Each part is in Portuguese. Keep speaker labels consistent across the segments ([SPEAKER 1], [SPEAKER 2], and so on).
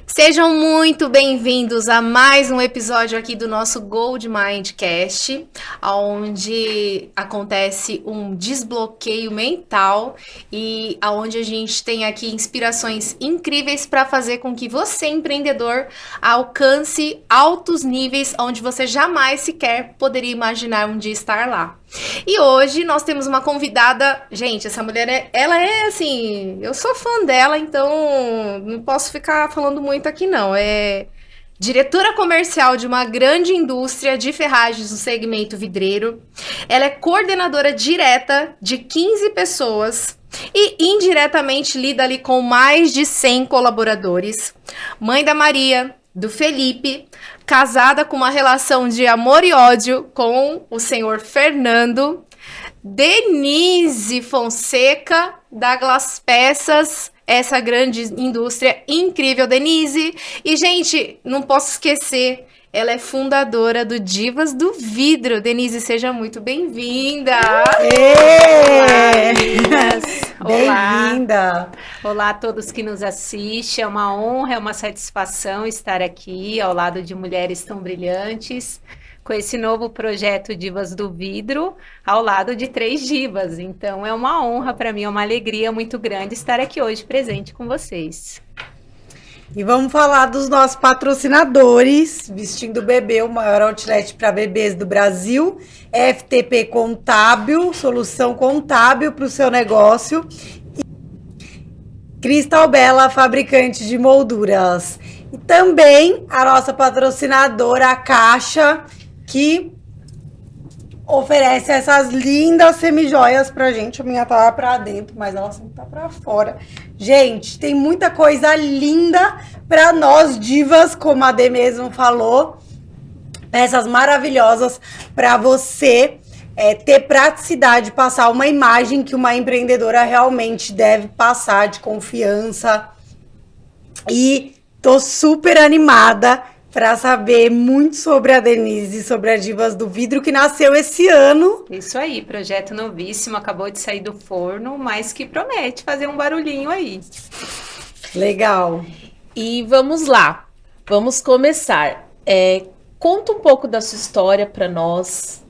[SPEAKER 1] Sejam muito bem-vindos a mais um episódio aqui do nosso Gold Mindcast, onde acontece um desbloqueio mental e onde a gente tem aqui inspirações incríveis para fazer com que você, empreendedor, alcance altos níveis onde você jamais sequer poderia imaginar um dia estar lá. E hoje nós temos uma convidada, gente, essa mulher, ela é assim, eu sou fã dela, então não posso ficar falando muito aqui não, é diretora comercial de uma grande indústria de ferragens no segmento vidreiro, ela é coordenadora direta de 15 pessoas e indiretamente lida ali com mais de 100 colaboradores, mãe da Maria, do Felipe, casada com uma relação de amor e ódio com o senhor Fernando, Denise Fonseca, da Glass Peças, essa grande indústria incrível, Denise. E, gente, não posso esquecer, ela é fundadora do Divas do Vidro. Denise, seja muito bem-vinda!
[SPEAKER 2] Olá, meninas!
[SPEAKER 3] Bem-vinda!
[SPEAKER 2] Olá a todos que nos assistem. É uma honra, é uma satisfação estar aqui ao lado de mulheres tão brilhantes, com esse novo projeto Divas do Vidro, ao lado de 3 divas. Então é uma honra para mim, é uma alegria muito grande estar aqui hoje presente com vocês.
[SPEAKER 3] E vamos falar dos nossos patrocinadores, Vestindo Bebê, o maior outlet para bebês do Brasil, FTP Contábil, solução contábil para o seu negócio, e Cristal Bela, fabricante de molduras. E também a nossa patrocinadora, a Caixa, que oferece essas lindas semijoias pra gente. A minha tá lá pra dentro, mas ela sempre tá pra fora. Gente, tem muita coisa linda pra nós divas, como a Dê mesmo falou. Peças maravilhosas pra você ter praticidade, passar uma imagem que uma empreendedora realmente deve passar, de confiança. E tô super animada para saber muito sobre a Denise, sobre a Divas do Vidro, que nasceu esse ano.
[SPEAKER 2] Isso aí, projeto novíssimo, acabou de sair do forno, mas que promete fazer um barulhinho aí.
[SPEAKER 3] Legal.
[SPEAKER 1] E vamos lá, vamos começar. Conta um pouco da sua história para nós.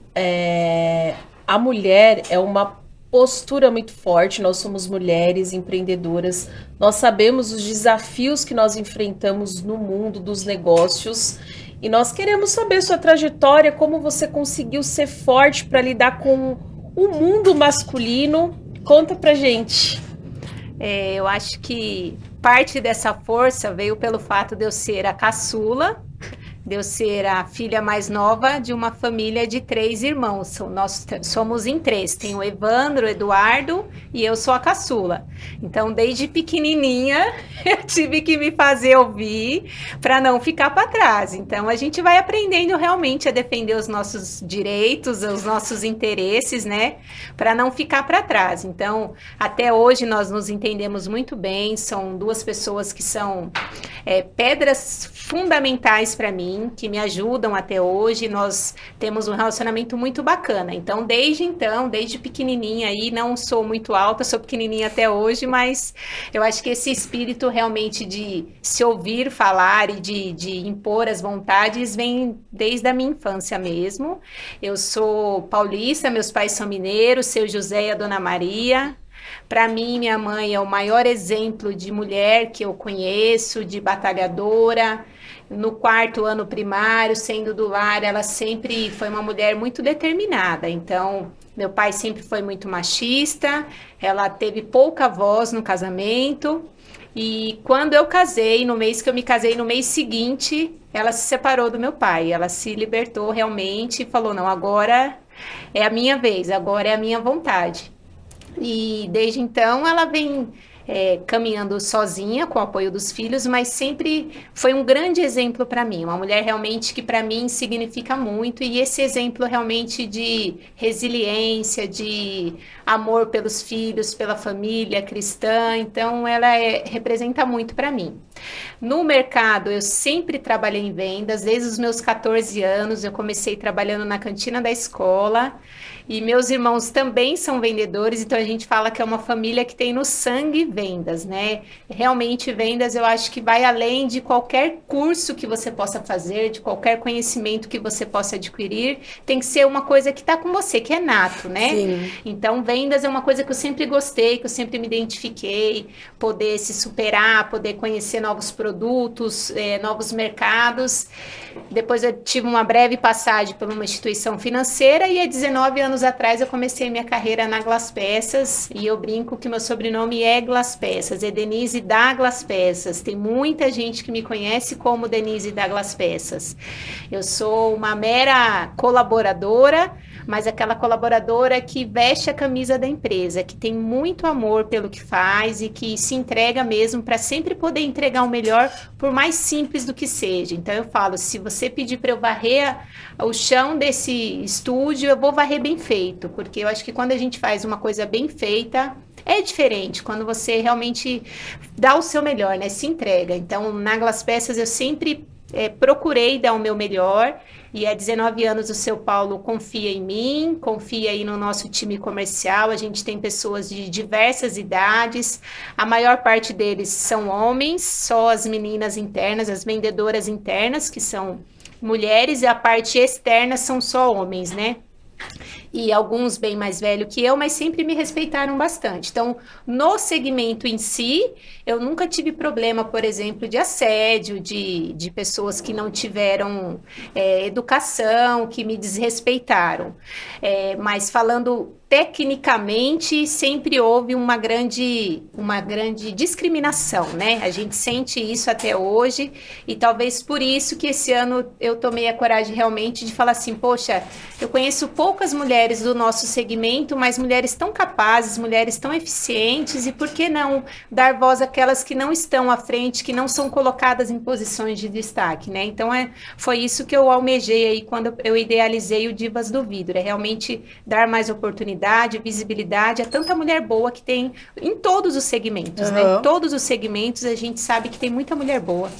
[SPEAKER 1] A mulher é uma postura muito forte, nós somos mulheres empreendedoras, nós sabemos os desafios que nós enfrentamos no mundo dos negócios e nós queremos saber sua trajetória, como você conseguiu ser forte para lidar com o mundo masculino. Conta pra gente.
[SPEAKER 2] Eu acho que parte dessa força veio pelo fato de eu ser a caçula, de eu ser a filha mais nova de uma família de 3 irmãos. Nós somos em 3. Tem o Evandro, o Eduardo e eu sou a caçula. Então, desde pequenininha, eu tive que me fazer ouvir para não ficar para trás. Então, a gente vai aprendendo realmente a defender os nossos direitos, os nossos interesses, né? Para não ficar para trás. Então, até hoje nós nos entendemos muito bem. São 2 pessoas que são pedras fundamentais para mim, que me ajudam até hoje. Nós temos um relacionamento muito bacana. Então, desde pequenininha aí, não sou muito alta, sou pequenininha até hoje, mas eu acho que esse espírito realmente de se ouvir falar e de impor as vontades vem desde a minha infância mesmo. Eu sou paulista, meus pais são mineiros, seu José e a Dona Maria. Para mim, minha mãe é o maior exemplo de mulher que eu conheço, de batalhadora. No 4º ano primário, sendo do lar, ela sempre foi uma mulher muito determinada. Então, meu pai sempre foi muito machista, ela teve pouca voz no casamento. E quando eu casei, no mês que eu me casei, no mês seguinte, ela se separou do meu pai. Ela se libertou realmente e falou, não, agora é a minha vez, agora é a minha vontade. E desde então ela vem caminhando sozinha, com o apoio dos filhos, mas sempre foi um grande exemplo para mim, uma mulher realmente que para mim significa muito, e esse exemplo realmente de resiliência, de amor pelos filhos, pela família cristã, então ela representa muito para mim. No mercado, eu sempre trabalhei em vendas, desde os meus 14 anos, eu comecei trabalhando na cantina da escola, e meus irmãos também são vendedores, então a gente fala que é uma família que tem no sangue vendas, né? Realmente, vendas eu acho que vai além de qualquer curso que você possa fazer, de qualquer conhecimento que você possa adquirir, tem que ser uma coisa que está com você, que é nato, né?
[SPEAKER 3] Sim.
[SPEAKER 2] Então, vendas é uma coisa que eu sempre gostei, que eu sempre me identifiquei, poder se superar, poder conhecer novos produtos, novos mercados. Depois eu tive uma breve passagem por uma instituição financeira e há 19 anos atrás eu comecei minha carreira na Glas Peças e eu brinco que meu sobrenome é Glas Peças, é Denise da Glas Peças. Tem muita gente que me conhece como Denise da Glas Peças. Eu sou uma mera colaboradora, mas aquela colaboradora que veste a camisa da empresa, que tem muito amor pelo que faz e que se entrega mesmo para sempre poder entregar o melhor, por mais simples do que seja. Então eu falo, se você pedir para eu varrer o chão desse estúdio, eu vou varrer bem feito, porque eu acho que quando a gente faz uma coisa bem feita, é diferente, quando você realmente dá o seu melhor, né? Se entrega. Então, na Glas Peças, eu sempre procurei dar o meu melhor, e há 19 anos o seu Paulo confia em mim, confia aí no nosso time comercial. A gente tem pessoas de diversas idades, a maior parte deles são homens, só as meninas internas, as vendedoras internas, que são mulheres, e a parte externa são só homens, né? E alguns bem mais velhos que eu, mas sempre me respeitaram bastante. Então, no segmento em si, eu nunca tive problema, por exemplo, de assédio, de pessoas que não tiveram educação, que me desrespeitaram. Mas falando tecnicamente, sempre houve uma grande discriminação, né? A gente sente isso até hoje, e talvez por isso que esse ano eu tomei a coragem realmente de falar assim, poxa, eu conheço poucas mulheres do nosso segmento, mas mulheres tão capazes, mulheres tão eficientes, e por que não dar voz àquelas que não estão à frente, que não são colocadas em posições de destaque, né? Então, foi isso que eu almejei aí quando eu idealizei o Divas do Vidro, é realmente dar mais oportunidade, visibilidade a tanta mulher boa que tem em todos os segmentos, né? Em todos os segmentos a gente sabe que tem muita mulher boa.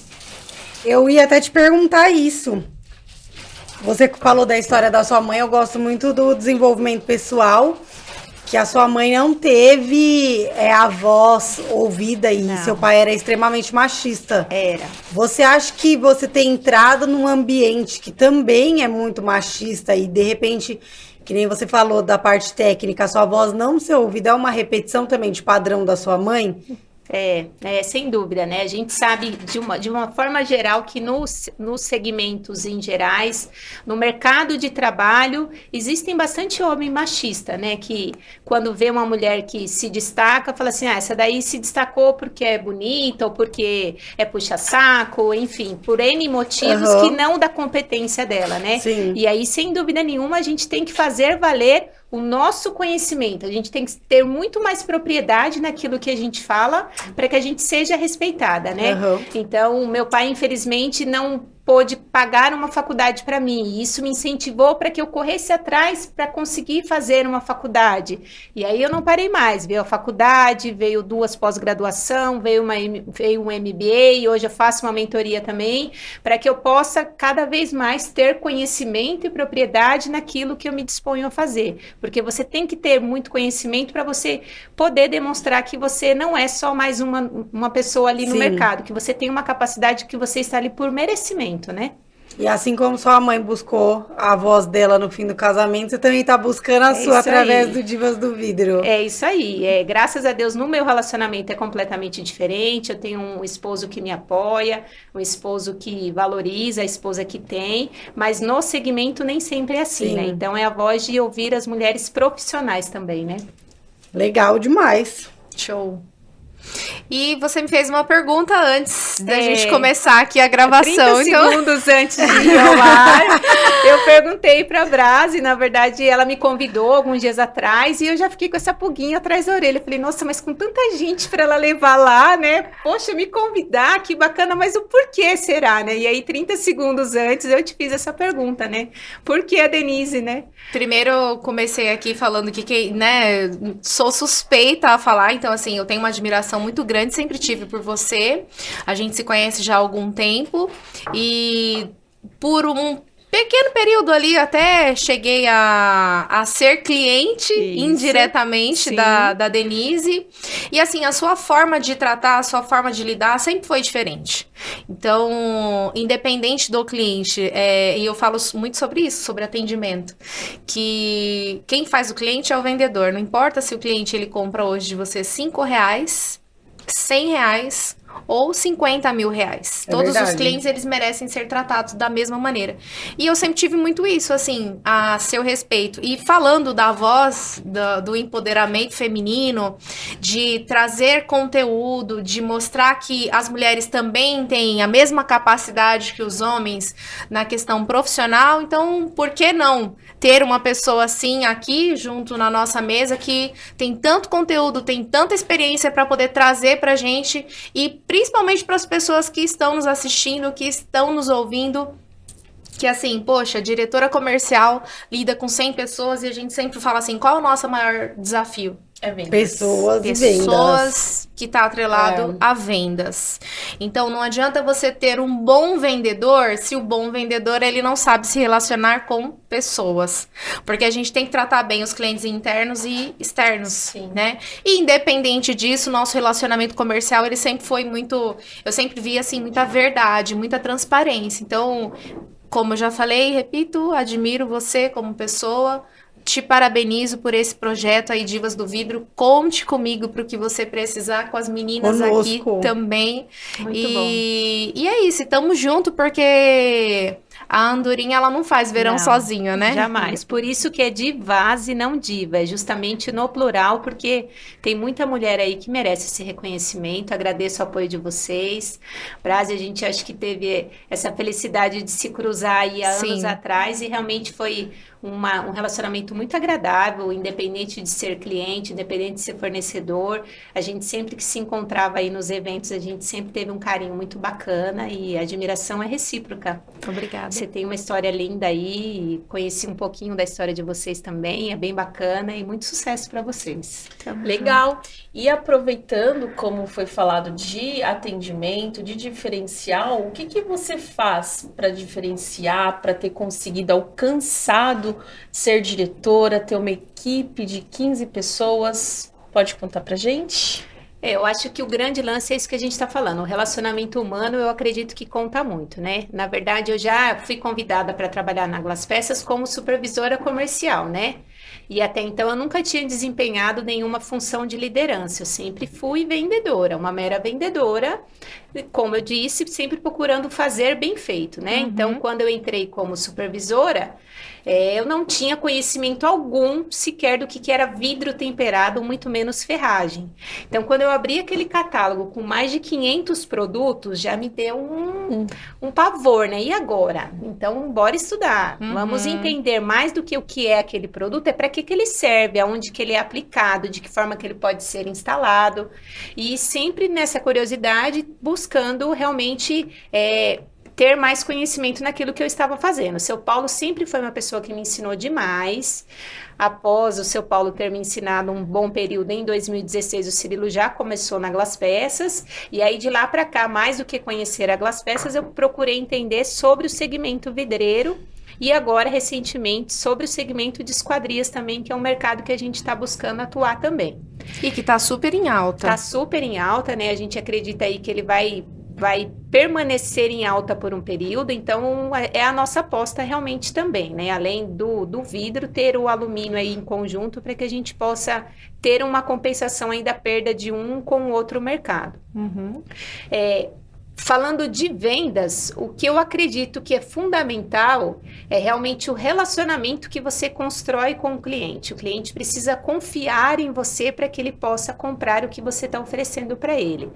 [SPEAKER 3] Eu ia até te perguntar isso. Você falou da história da sua mãe, eu gosto muito do desenvolvimento pessoal, que a sua mãe não teve a voz ouvida e
[SPEAKER 2] Não.
[SPEAKER 3] seu pai era extremamente machista.
[SPEAKER 2] Era.
[SPEAKER 3] Você acha que você tem entrado num ambiente que também é muito machista e, de repente, que nem você falou da parte técnica, a sua voz não ser ouvida, é uma repetição também de padrão da sua mãe?
[SPEAKER 2] Sem dúvida, né? A gente sabe de uma forma geral que nos segmentos em gerais, no mercado de trabalho, existem bastante homem machista, né? Que quando vê uma mulher que se destaca, fala assim, essa daí se destacou porque é bonita ou porque é puxa-saco, enfim, por N motivos que não da competência dela, né?
[SPEAKER 3] Sim.
[SPEAKER 2] E aí, sem dúvida nenhuma, a gente tem que fazer valer o nosso conhecimento, a gente tem que ter muito mais propriedade naquilo que a gente fala para que a gente seja respeitada, né? Então, meu pai, infelizmente, não pôde pagar uma faculdade para mim, e isso me incentivou para que eu corresse atrás para conseguir fazer uma faculdade. E aí eu não parei mais, veio a faculdade, veio 2 pós-graduação, veio um MBA, e hoje eu faço uma mentoria também, para que eu possa cada vez mais ter conhecimento e propriedade naquilo que eu me disponho a fazer, porque você tem que ter muito conhecimento para você poder demonstrar que você não é só mais uma pessoa ali no mercado, que você tem uma capacidade, que você está ali por merecimento, né?
[SPEAKER 3] E assim como sua mãe buscou a voz dela no fim do casamento, você também tá buscando a sua através do Divas do Vidro.
[SPEAKER 2] É isso aí. Graças a Deus, no meu relacionamento é completamente diferente. Eu tenho um esposo que me apoia, um esposo que valoriza, a esposa que tem, mas no segmento nem sempre é assim, né? Então é a voz de ouvir as mulheres profissionais também, né?
[SPEAKER 3] Legal demais.
[SPEAKER 1] Show. E você me fez uma pergunta antes da gente começar aqui a gravação.
[SPEAKER 2] 30 segundos antes de ir ao ar, eu perguntei para a Brasi, na verdade ela me convidou alguns dias atrás e eu já fiquei com essa pulguinha atrás da orelha. Eu falei, nossa, mas com tanta gente para ela levar lá, né? Poxa, me convidar, que bacana, mas o porquê será, né? E aí 30 segundos antes eu te fiz essa pergunta, né? Por que a Denise, né?
[SPEAKER 1] Primeiro eu comecei aqui falando que né, sou suspeita a falar, então assim, eu tenho uma admiração admiração muito grande, sempre tive por você. A gente se conhece já há algum tempo e por um pequeno período ali, até cheguei a ser cliente indiretamente da Denise. E assim, a sua forma de tratar, a sua forma de lidar sempre foi diferente. Então, independente do cliente, e eu falo muito sobre isso, sobre atendimento, que quem faz o cliente é o vendedor. Não importa se o cliente ele compra hoje de você R$5, R$100 ou 50 mil reais. Todos os clientes, eles merecem ser tratados da mesma maneira. E eu sempre tive muito isso, assim, a seu respeito. E falando da voz, do empoderamento feminino, de trazer conteúdo, de mostrar que as mulheres também têm a mesma capacidade que os homens na questão profissional, então, por que não ter uma pessoa assim aqui, junto na nossa mesa, que tem tanto conteúdo, tem tanta experiência para poder trazer pra gente e principalmente para as pessoas que estão nos assistindo, que estão nos ouvindo, que assim, poxa, a diretora comercial lida com 100 pessoas e a gente sempre fala assim, qual é o nosso maior desafio?
[SPEAKER 3] É vendas. Pessoas e vendas.
[SPEAKER 1] Pessoas que tá atrelado a vendas. Então, não adianta você ter um bom vendedor se o bom vendedor, ele não sabe se relacionar com pessoas. Porque a gente tem que tratar bem os clientes internos e externos, né? E independente disso, nosso relacionamento comercial, ele sempre foi muito... Eu sempre vi, assim, muita verdade, muita transparência. Então, como eu já falei, repito, admiro você como pessoa. Te parabenizo por esse projeto aí, Divas do Vidro. Conte comigo para o que você precisar, com as meninas aqui também.
[SPEAKER 2] Muito bom.
[SPEAKER 1] E é isso, estamos junto porque a andorinha, ela não faz verão sozinha, né?
[SPEAKER 2] Jamais. Por isso que é divas e não diva. É justamente no plural, porque tem muita mulher aí que merece esse reconhecimento. Agradeço o apoio de vocês. Brasi, a gente acho que teve essa felicidade de se cruzar aí há anos atrás e realmente foi um relacionamento muito agradável, independente de ser cliente, independente de ser fornecedor. A gente sempre que se encontrava aí nos eventos, a gente sempre teve um carinho muito bacana e a admiração é recíproca.
[SPEAKER 1] Obrigada.
[SPEAKER 2] Você tem uma história linda aí, conheci um pouquinho da história de vocês também, é bem bacana e muito sucesso para vocês.
[SPEAKER 4] Legal. E aproveitando, como foi falado de atendimento, de diferencial, o que você faz para diferenciar, para ter conseguido alcançado ser diretora, ter uma equipe de 15 pessoas? Pode contar pra gente?
[SPEAKER 2] Eu acho que o grande lance é isso que a gente está falando. O relacionamento humano, eu acredito que conta muito, né? Na verdade, eu já fui convidada para trabalhar na Glass Peças como supervisora comercial, né? E até então eu nunca tinha desempenhado nenhuma função de liderança. Eu sempre fui vendedora, uma mera vendedora, como eu disse, sempre procurando fazer bem feito, né? Então, quando eu entrei como supervisora, eu não tinha conhecimento algum sequer do que era vidro temperado, muito menos ferragem. Então, quando eu abri aquele catálogo com mais de 500 produtos, já me deu um pavor, né? E agora? Então, bora estudar. Vamos entender mais do que o que é aquele produto, para que ele serve, aonde que ele é aplicado, de que forma que ele pode ser instalado. E sempre nessa curiosidade, buscando realmente... ter mais conhecimento naquilo que eu estava fazendo. O seu Paulo sempre foi uma pessoa que me ensinou demais. Após o seu Paulo ter me ensinado um bom período, em 2016, o Cirilo já começou na Glass Peças. E aí, de lá para cá, mais do que conhecer a Glass Peças, eu procurei entender sobre o segmento vidreiro. E agora, recentemente, sobre o segmento de esquadrias também, que é um mercado que a gente está buscando atuar também.
[SPEAKER 1] E que está super em alta.
[SPEAKER 2] Está super em alta, né? A gente acredita aí que ele vai permanecer em alta por um período, então é a nossa aposta realmente também, né? Além do vidro, ter o alumínio aí em conjunto para que a gente possa ter uma compensação aí da perda de um com o outro mercado. Falando de vendas, o que eu acredito que é fundamental é realmente o relacionamento que você constrói com o cliente. O cliente precisa confiar em você para que ele possa comprar o que você está oferecendo para ele.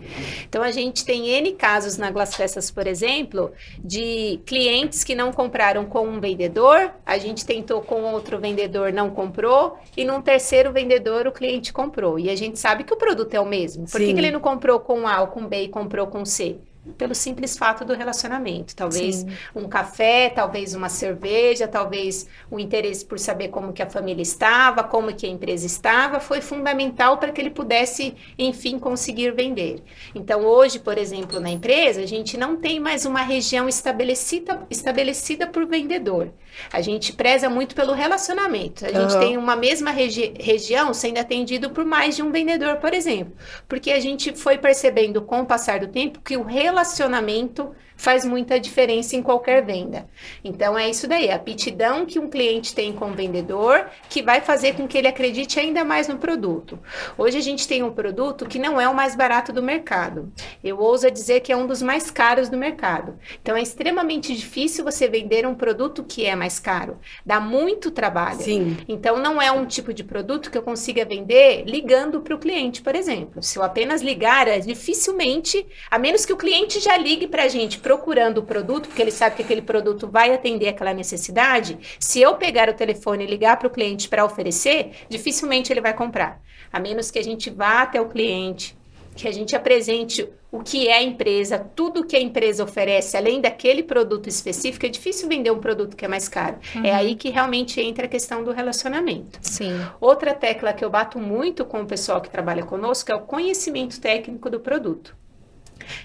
[SPEAKER 2] Então, a gente tem N casos na Glass Peças, por exemplo, de clientes que não compraram com um vendedor, a gente tentou com outro vendedor, não comprou, e num terceiro vendedor o cliente comprou. E a gente sabe que o produto é o mesmo. Por que ele não comprou com A ou com B e comprou com C? pelo simples fato do relacionamento. Talvez
[SPEAKER 1] Sim.
[SPEAKER 2] um café, talvez uma cerveja, talvez o interesse por saber como que a família estava, como que a empresa estava, foi fundamental para que ele pudesse, enfim, conseguir vender. Então, hoje, por exemplo, na empresa, a gente não tem mais uma região estabelecida por vendedor. A gente preza muito pelo relacionamento. A gente tem uma mesma região sendo atendido por mais de um vendedor, por exemplo. Porque a gente foi percebendo com o passar do tempo que o relacionamento faz muita diferença em qualquer venda. Então, é isso daí, a aptidão que um cliente tem com o vendedor, que vai fazer com que ele acredite ainda mais no produto. Hoje a gente tem um produto que não é o mais barato do mercado. Eu ouso dizer que é um dos mais caros do mercado. Então, é extremamente difícil você vender um produto que é mais caro. Dá muito trabalho.
[SPEAKER 3] Sim.
[SPEAKER 2] Então, não é um tipo de produto que eu consiga vender ligando para o cliente, por exemplo. Se eu apenas ligar, dificilmente, a menos que o cliente já ligue para a gente procurando o produto, porque ele sabe que aquele produto vai atender aquela necessidade, se eu pegar o telefone e ligar para o cliente para oferecer, dificilmente ele vai comprar. A menos que a gente vá até o cliente, que a gente apresente o que é a empresa, tudo que a empresa oferece, além daquele produto específico, é difícil vender um produto que é mais caro. É aí que realmente entra a questão do relacionamento.
[SPEAKER 1] Sim.
[SPEAKER 2] Outra tecla que eu bato muito com o pessoal que trabalha conosco é o conhecimento técnico do produto.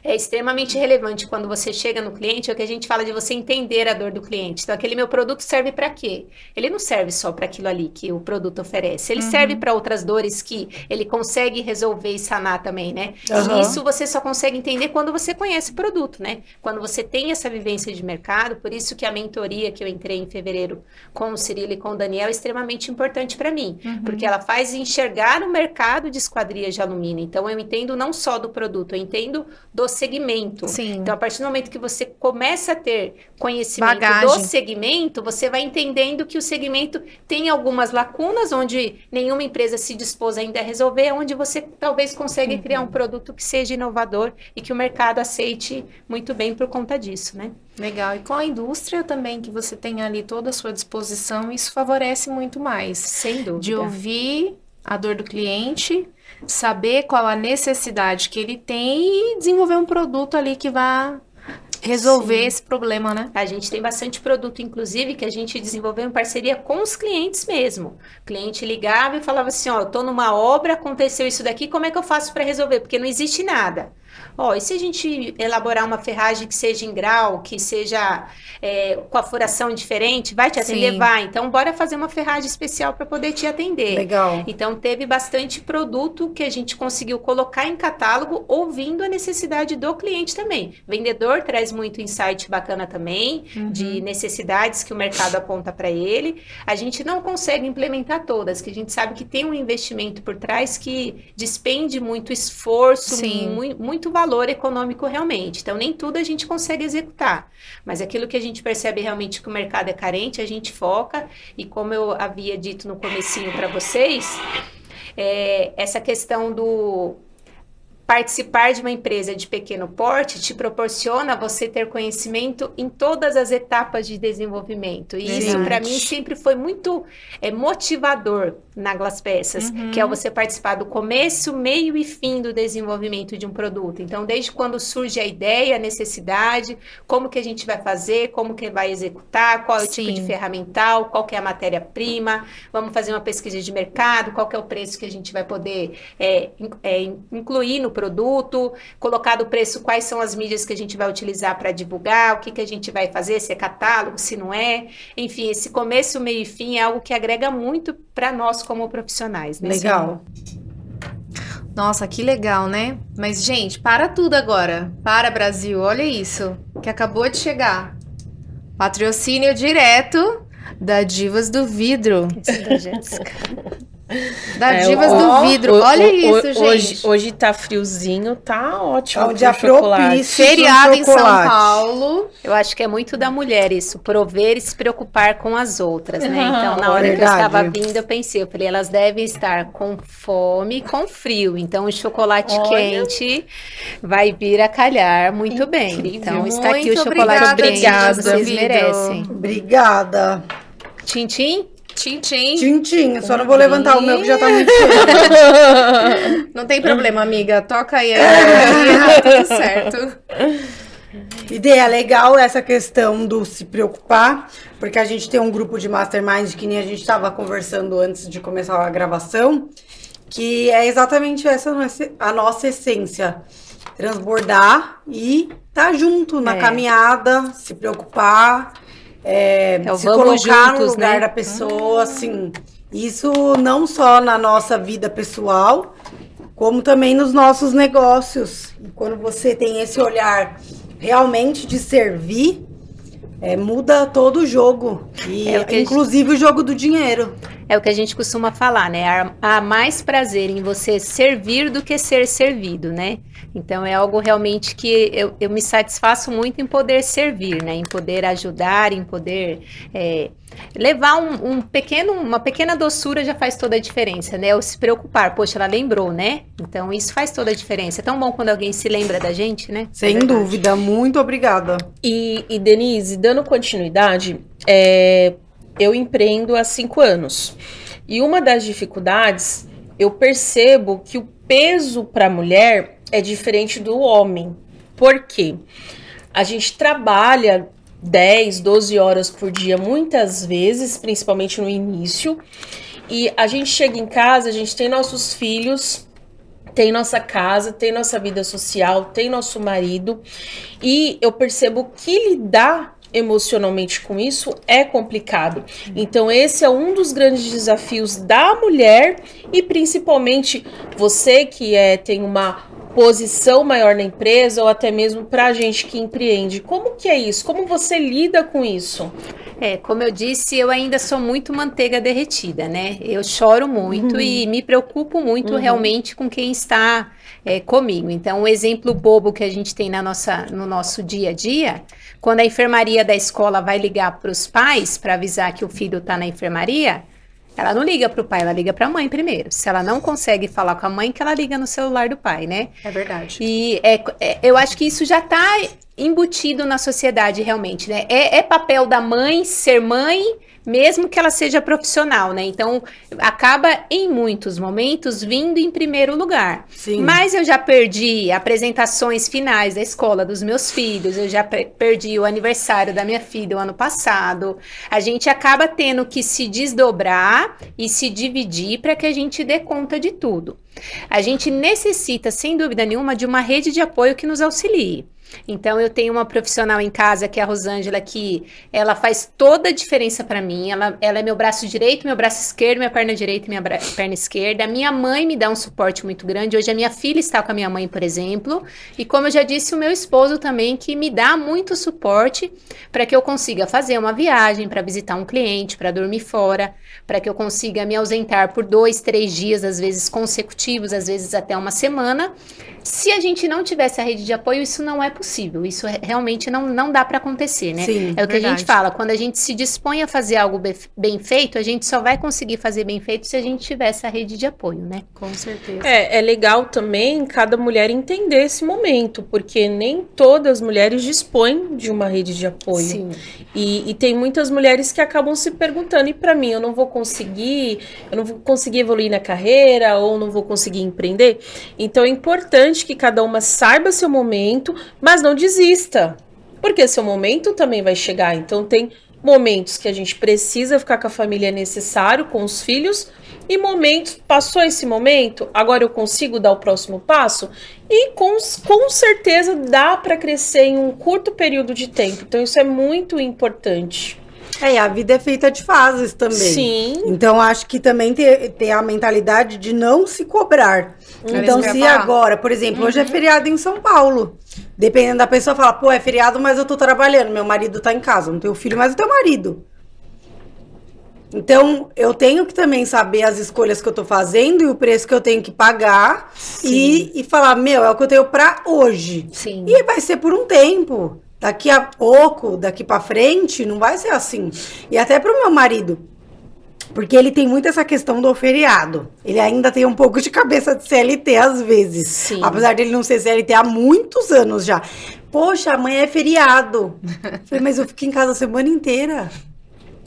[SPEAKER 2] É extremamente relevante quando você chega no cliente, é o que a gente fala de você entender a dor do cliente. Então, aquele meu produto serve para quê? Ele não serve só para aquilo ali que o produto oferece. Ele serve para outras dores que ele consegue resolver e sanar também, né? E isso você só consegue entender quando você conhece o produto, né? Quando você tem essa vivência de mercado, por isso que a mentoria que eu entrei em fevereiro com o Cirilo e com o Daniel é extremamente importante para mim, porque ela faz enxergar o mercado de esquadrias de alumínio. Então, eu entendo não só do produto, eu entendo do segmento.
[SPEAKER 1] Sim.
[SPEAKER 2] Então, a partir do momento que você começa a ter conhecimento
[SPEAKER 1] Bagagem.
[SPEAKER 2] do segmento, você vai entendendo que o segmento tem algumas lacunas onde nenhuma empresa se dispôs ainda a resolver, onde você talvez consiga criar um produto que seja inovador e que o mercado aceite muito bem por conta disso, né?
[SPEAKER 1] Legal. E com a indústria também, que você tem ali toda a sua disposição, isso favorece muito mais.
[SPEAKER 2] Sem dúvida.
[SPEAKER 1] De ouvir a dor do cliente, saber qual a necessidade que ele tem e desenvolver um produto ali que vá resolver esse problema, né?
[SPEAKER 2] A gente tem bastante produto, inclusive, que a gente desenvolveu em parceria com os clientes mesmo. O cliente ligava e falava assim, ó, eu tô numa obra, aconteceu isso daqui, como é que eu faço para resolver? Porque não existe nada. Ó, e se a gente elaborar uma ferragem que seja em grau, que seja com a furação diferente, vai te atender?
[SPEAKER 1] Sim.
[SPEAKER 2] Vai. Então, bora fazer uma ferragem especial para poder te atender.
[SPEAKER 3] Legal.
[SPEAKER 2] Então, teve bastante produto que a gente conseguiu colocar em catálogo, ouvindo a necessidade do cliente também. Vendedor traz muito insight bacana também, de necessidades que o mercado aponta para ele. A gente não consegue implementar todas, que a gente sabe que tem um investimento por trás que despende muito esforço,
[SPEAKER 1] Sim.
[SPEAKER 2] muito valor econômico realmente. Então, nem tudo a gente consegue executar. Mas aquilo que a gente percebe realmente que o mercado é carente, a gente foca. E como eu havia dito no comecinho para vocês, essa questão do participar de uma empresa de pequeno porte te proporciona você ter conhecimento em todas as etapas de desenvolvimento. E isso, para mim, sempre foi muito motivador na Glass Peças, que é você participar do começo, meio e fim do desenvolvimento de um produto. Então, desde quando surge a ideia, a necessidade, como que a gente vai fazer, como que vai executar, qual é o tipo de ferramental, qual que é a matéria-prima, vamos fazer uma pesquisa de mercado, qual que é o preço que a gente vai poder incluir no produto, colocar do preço quais são as mídias que a gente vai utilizar para divulgar, o que a gente vai fazer, se é catálogo, se não é. Enfim, esse começo, meio e fim é algo que agrega muito para nós como profissionais. Né?
[SPEAKER 3] Legal.
[SPEAKER 1] Nossa, que legal, né? Mas, gente, para tudo agora. Para, Brasil, olha isso, que acabou de chegar. Patrocínio direto da Divas do Vidro.
[SPEAKER 2] Esse da Jéssica.
[SPEAKER 1] Da Divas do Vidro. Olha isso, gente.
[SPEAKER 4] Hoje tá friozinho, tá ótimo.
[SPEAKER 3] É um dia
[SPEAKER 4] pro chocolate.
[SPEAKER 3] propício.
[SPEAKER 1] Feriado em São
[SPEAKER 3] chocolate.
[SPEAKER 1] Paulo.
[SPEAKER 2] Eu acho que é muito da mulher isso, prover e se preocupar com as outras, né? Então, na hora que eu
[SPEAKER 3] Verdade.
[SPEAKER 2] estava vindo, eu falei, elas devem estar com fome e com frio. Então, o chocolate quente vai vir a calhar muito bem. Então, está aqui o
[SPEAKER 1] Muito
[SPEAKER 2] chocolate
[SPEAKER 1] obrigada,
[SPEAKER 2] quente que
[SPEAKER 1] Divas do
[SPEAKER 2] vocês
[SPEAKER 1] Vidro.
[SPEAKER 2] merecem.
[SPEAKER 3] Obrigada.
[SPEAKER 2] Tchim, tchim?
[SPEAKER 1] Tchim-tchim.
[SPEAKER 3] Tintim, só não vou levantar o meu que já tá muito cheio.
[SPEAKER 1] Não tem problema, amiga. Toca aí, tá tudo certo.
[SPEAKER 3] Ideia legal essa questão do se preocupar, porque a gente tem um grupo de mastermind que nem a gente estava conversando antes de começar a gravação, que é exatamente essa a nossa essência. Transbordar e tá junto na caminhada, se preocupar, se colocar no lugar da pessoa, assim. Isso não só na nossa vida pessoal, como também nos nossos negócios. E quando você tem esse olhar realmente de servir, muda todo o jogo, e inclusive o jogo do dinheiro.
[SPEAKER 2] É o que a gente costuma falar, né? Há mais prazer em você servir do que ser servido, né? Então, é algo realmente que eu me satisfaço muito em poder servir, né? Em poder ajudar, em poder levar uma pequena doçura já faz toda a diferença, né? Ou se preocupar, poxa, ela lembrou, né? Então, isso faz toda a diferença. É tão bom quando alguém se lembra da gente, né?
[SPEAKER 3] Sem dúvida, muito obrigada.
[SPEAKER 4] E Denise, dando continuidade, eu empreendo há 5 anos. E uma das dificuldades, eu percebo que o peso para a mulher é diferente do homem. Por quê? A gente trabalha 10, 12 horas por dia, muitas vezes, principalmente no início. E a gente chega em casa, a gente tem nossos filhos, tem nossa casa, tem nossa vida social, tem nosso marido. E eu percebo que lidar emocionalmente com isso é complicado. Então esse é um dos grandes desafios da mulher, e principalmente você que tem uma posição maior na empresa, ou até mesmo pra gente que empreende. Como que é isso? Como você lida com isso?
[SPEAKER 2] Como eu disse, eu ainda sou muito manteiga derretida, né? Eu choro muito e me preocupo muito realmente com quem está comigo. Então, um exemplo bobo que a gente tem no nosso dia a dia, quando a enfermaria da escola vai ligar para os pais para avisar que o filho está na enfermaria, ela não liga para o pai, ela liga para a mãe primeiro. Se ela não consegue falar com a mãe, que ela liga no celular do pai, né?
[SPEAKER 1] É verdade.
[SPEAKER 2] E eu acho que isso já está embutido na sociedade realmente, né? É papel da mãe ser mãe, mesmo que ela seja profissional, né? Então, acaba em muitos momentos vindo em primeiro lugar.
[SPEAKER 3] Sim.
[SPEAKER 2] Mas eu já perdi apresentações finais da escola dos meus filhos, eu já perdi o aniversário da minha filha o ano passado. A gente acaba tendo que se desdobrar e se dividir para que a gente dê conta de tudo. A gente necessita, sem dúvida nenhuma, de uma rede de apoio que nos auxilie. Então, eu tenho uma profissional em casa, que é a Rosângela, que ela faz toda a diferença para mim. Ela é meu braço direito, meu braço esquerdo, minha perna direita e minha perna esquerda. A minha mãe me dá um suporte muito grande. Hoje, a minha filha está com a minha mãe, por exemplo. E, como eu já disse, o meu esposo também, que me dá muito suporte para que eu consiga fazer uma viagem, para visitar um cliente, para dormir fora, para que eu consiga me ausentar por 2, 3 dias, às vezes consecutivos, às vezes até uma semana. Se a gente não tivesse a rede de apoio, isso não é possível. Isso realmente não dá para acontecer, né?
[SPEAKER 3] Sim,
[SPEAKER 2] é o que
[SPEAKER 1] verdade.
[SPEAKER 2] a gente fala. Quando a gente se dispõe a fazer algo bem feito, a gente só vai conseguir fazer bem feito se a gente tiver essa rede de apoio, né?
[SPEAKER 1] Com certeza.
[SPEAKER 4] É legal também cada mulher entender esse momento, porque nem todas as mulheres dispõem de uma rede de apoio.
[SPEAKER 2] Sim.
[SPEAKER 4] E tem muitas mulheres que acabam se perguntando, e para mim, eu não vou conseguir evoluir na carreira, ou não vou conseguir empreender. Então é importante que cada uma saiba seu momento, mas não desista, porque seu momento também vai chegar. Então tem momentos que a gente precisa ficar com a família, é necessário, com os filhos, e momentos, passou esse momento, agora eu consigo dar o próximo passo, e com certeza dá para crescer em um curto período de tempo. Então isso é muito importante.
[SPEAKER 3] E a vida é feita de fases também.
[SPEAKER 4] Sim.
[SPEAKER 3] Então, acho que também ter a mentalidade de não se cobrar. Então,
[SPEAKER 1] isso que eu
[SPEAKER 3] se
[SPEAKER 1] ia falar.
[SPEAKER 3] agora, por exemplo, hoje é feriado em São Paulo. Dependendo da pessoa, fala, pô, é feriado, mas eu tô trabalhando. Meu marido tá em casa. Não tenho filho, mas eu tenho marido. Então, eu tenho que também saber as escolhas que eu tô fazendo e o preço que eu tenho que pagar. E falar, é o que eu tenho pra hoje.
[SPEAKER 2] Sim.
[SPEAKER 3] E vai ser por um tempo. Daqui a pouco, daqui pra frente, não vai ser assim. E até pro meu marido. Porque ele tem muito essa questão do feriado. Ele ainda tem um pouco de cabeça de CLT às vezes.
[SPEAKER 4] Sim.
[SPEAKER 3] Apesar dele não ser CLT há muitos anos já. Poxa, amanhã é feriado. Falei, mas eu fico em casa a semana inteira.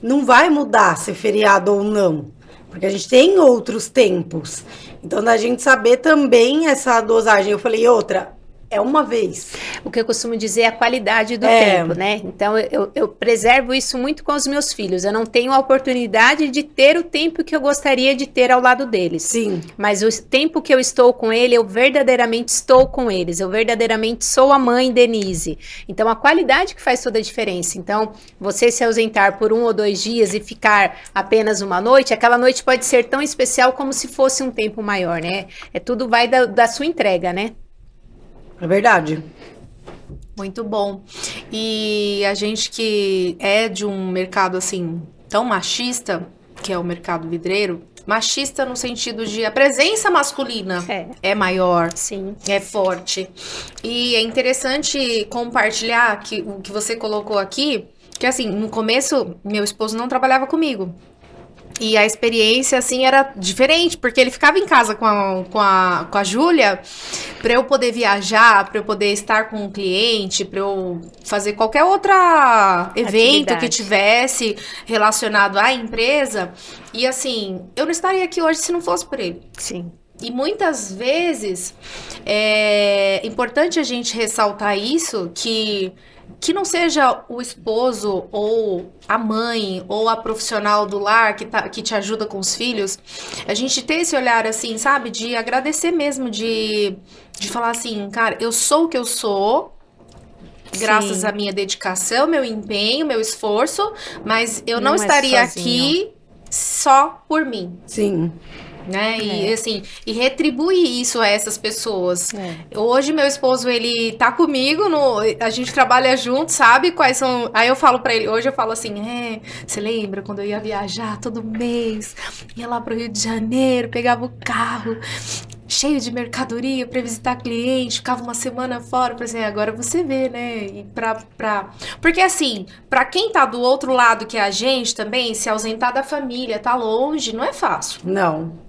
[SPEAKER 3] não vai mudar ser feriado ou não. Porque a gente tem outros tempos. Então, da gente saber também essa dosagem. Eu falei, outra, é uma vez.
[SPEAKER 2] O que eu costumo dizer é a qualidade do tempo, né? Então, eu preservo isso muito com os meus filhos. Eu não tenho a oportunidade de ter o tempo que eu gostaria de ter ao lado deles.
[SPEAKER 3] Sim.
[SPEAKER 2] Mas o tempo que eu estou com ele, eu verdadeiramente estou com eles. Eu verdadeiramente sou a mãe Denise. Então, a qualidade que faz toda a diferença. Então, você se ausentar por 1 ou 2 dias e ficar apenas uma noite, aquela noite pode ser tão especial como se fosse um tempo maior, né? Tudo vai da sua entrega, né?
[SPEAKER 3] É verdade.
[SPEAKER 1] Muito bom. E a gente que é de um mercado assim tão machista, que é o mercado vidreiro, machista no sentido de a presença masculina é maior,
[SPEAKER 2] Sim.
[SPEAKER 1] é forte. E é interessante compartilhar o que você colocou aqui, que assim, no começo, meu esposo não trabalhava comigo. E a experiência, assim, era diferente, porque ele ficava em casa com a Júlia para eu poder viajar, para eu poder estar com um cliente, para eu fazer qualquer outro evento que tivesse relacionado à empresa. E, assim, eu não estaria aqui hoje se não fosse por ele.
[SPEAKER 2] Sim.
[SPEAKER 1] E muitas vezes é importante a gente ressaltar isso, que não seja o esposo ou a mãe ou a profissional do lar que te ajuda com os filhos, a gente ter esse olhar assim, sabe, de agradecer mesmo, de falar assim, cara, eu sou o que eu sou, graças à minha dedicação, meu empenho, meu esforço, mas eu não estaria aqui só por mim.
[SPEAKER 3] Sim.
[SPEAKER 1] Né? E assim, e retribuir isso a essas pessoas. Hoje meu esposo, ele tá comigo, a gente trabalha junto, sabe quais são. Aí eu falo pra ele, hoje eu falo assim, você lembra quando eu ia viajar todo mês, ia lá pro Rio de Janeiro, pegava o carro cheio de mercadoria pra visitar cliente, ficava uma semana fora, por exemplo, agora você vê, né? E porque assim, pra quem tá do outro lado que é a gente também, se ausentar da família, tá longe, não é fácil.
[SPEAKER 3] Não.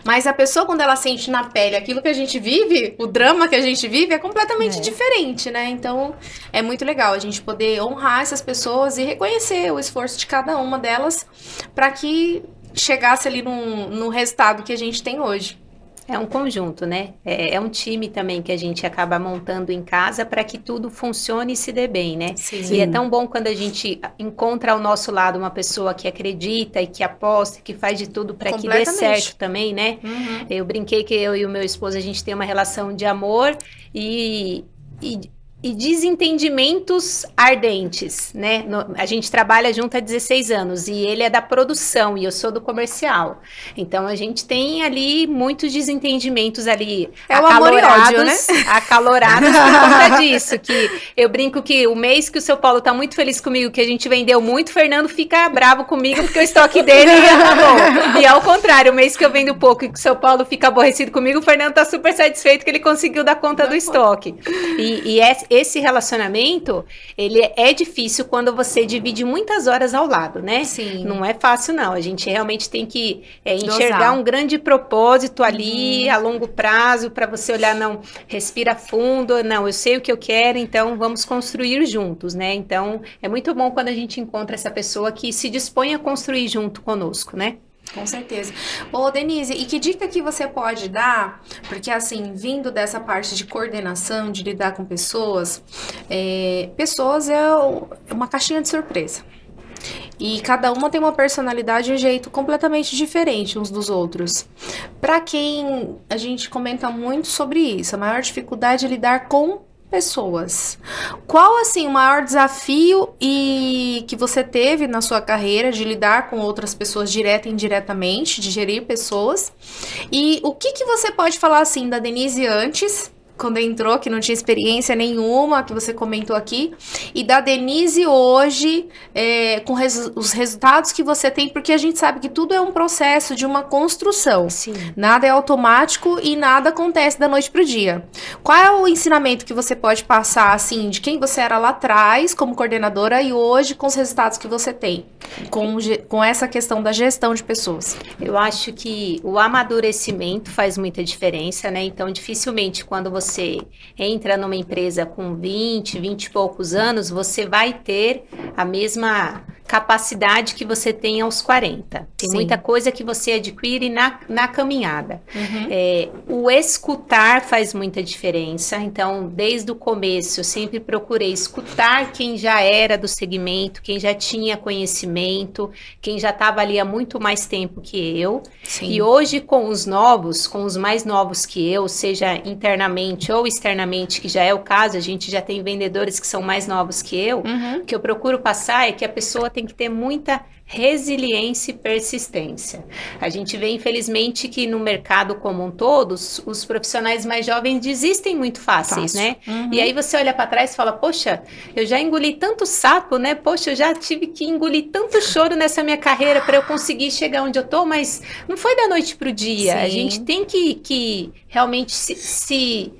[SPEAKER 1] Mas a pessoa, quando ela sente na pele aquilo que a gente vive, o drama que a gente vive, é completamente diferente, né? Então, é muito legal a gente poder honrar essas pessoas e reconhecer o esforço de cada uma delas para que chegasse ali no resultado que a gente tem hoje.
[SPEAKER 2] É um conjunto, né? É um time também que a gente acaba montando em casa para que tudo funcione e se dê bem, né?
[SPEAKER 1] Sim.
[SPEAKER 2] E é tão bom quando a gente encontra ao nosso lado uma pessoa que acredita e que aposta, que faz de tudo para que dê certo também, né?
[SPEAKER 1] Uhum.
[SPEAKER 2] Eu brinquei que eu e o meu esposo, a gente tem uma relação de amor e desentendimentos ardentes, né? A gente trabalha junto há 16 anos e ele é da produção e eu sou do comercial. Então, a gente tem ali muitos desentendimentos ali acalorados, acalorados por conta disso, que eu brinco que o mês que o seu Paulo tá muito feliz comigo, que a gente vendeu muito, o Fernando fica bravo comigo porque o estoque dele acabou. E ao contrário, o mês que eu vendo pouco e que o seu Paulo fica aborrecido comigo, o Fernando tá super satisfeito que ele conseguiu dar conta do estoque. E esse relacionamento, ele é difícil quando você divide muitas horas ao lado, né?
[SPEAKER 1] Sim.
[SPEAKER 2] Não é fácil, não. A gente realmente tem que enxergar um grande propósito ali, a longo prazo, para você olhar, não, respira fundo, não, eu sei o que eu quero, então vamos construir juntos, né? Então, é muito bom quando a gente encontra essa pessoa que se dispõe a construir junto conosco, né?
[SPEAKER 1] Com certeza. Ô, Denise, e que dica que você pode dar? Porque, assim, vindo dessa parte de coordenação, de lidar com pessoas, pessoas é uma caixinha de surpresa. E cada uma tem uma personalidade e um jeito completamente diferente uns dos outros. Para quem a gente comenta muito sobre isso, a maior dificuldade é lidar com pessoas. Qual, assim, o maior desafio que você teve na sua carreira de lidar com outras pessoas direta e indiretamente, de gerir pessoas? E o que você pode falar, assim, da Denise antes, quando entrou, que não tinha experiência nenhuma, que você comentou aqui, e da Denise hoje, com os resultados que você tem, porque a gente sabe que tudo é um processo de uma construção.
[SPEAKER 2] Sim.
[SPEAKER 1] Nada é automático e nada acontece da noite pro dia. Qual é o ensinamento que você pode passar, assim, de quem você era lá atrás, como coordenadora, e hoje com os resultados que você tem, com essa questão da gestão de pessoas?
[SPEAKER 2] Eu acho que o amadurecimento faz muita diferença, né? Então, dificilmente, quando você entra numa empresa com 20 e poucos anos, você vai ter a mesma capacidade que você tem aos 40. Tem
[SPEAKER 1] Sim.
[SPEAKER 2] muita coisa que você adquire na caminhada. O escutar faz muita diferença. Então, desde o começo, eu sempre procurei escutar quem já era do segmento, quem já tinha conhecimento, quem já estava ali há muito mais tempo que eu.
[SPEAKER 1] Sim.
[SPEAKER 2] E hoje, com os novos, com os mais novos que eu, seja internamente ou externamente, que já é o caso, a gente já tem vendedores que são mais novos que eu, o que eu procuro passar é que a pessoa tem que ter muita resiliência e persistência. A gente vê, infelizmente, que no mercado como um todo, os profissionais mais jovens desistem muito fáceis, né? E aí você olha para trás e fala, poxa, eu já engoli tanto sapo, né? Poxa, eu já tive que engolir tanto choro nessa minha carreira para eu conseguir chegar onde eu tô, mas não foi da noite pro dia.
[SPEAKER 1] Sim.
[SPEAKER 2] A gente tem que realmente se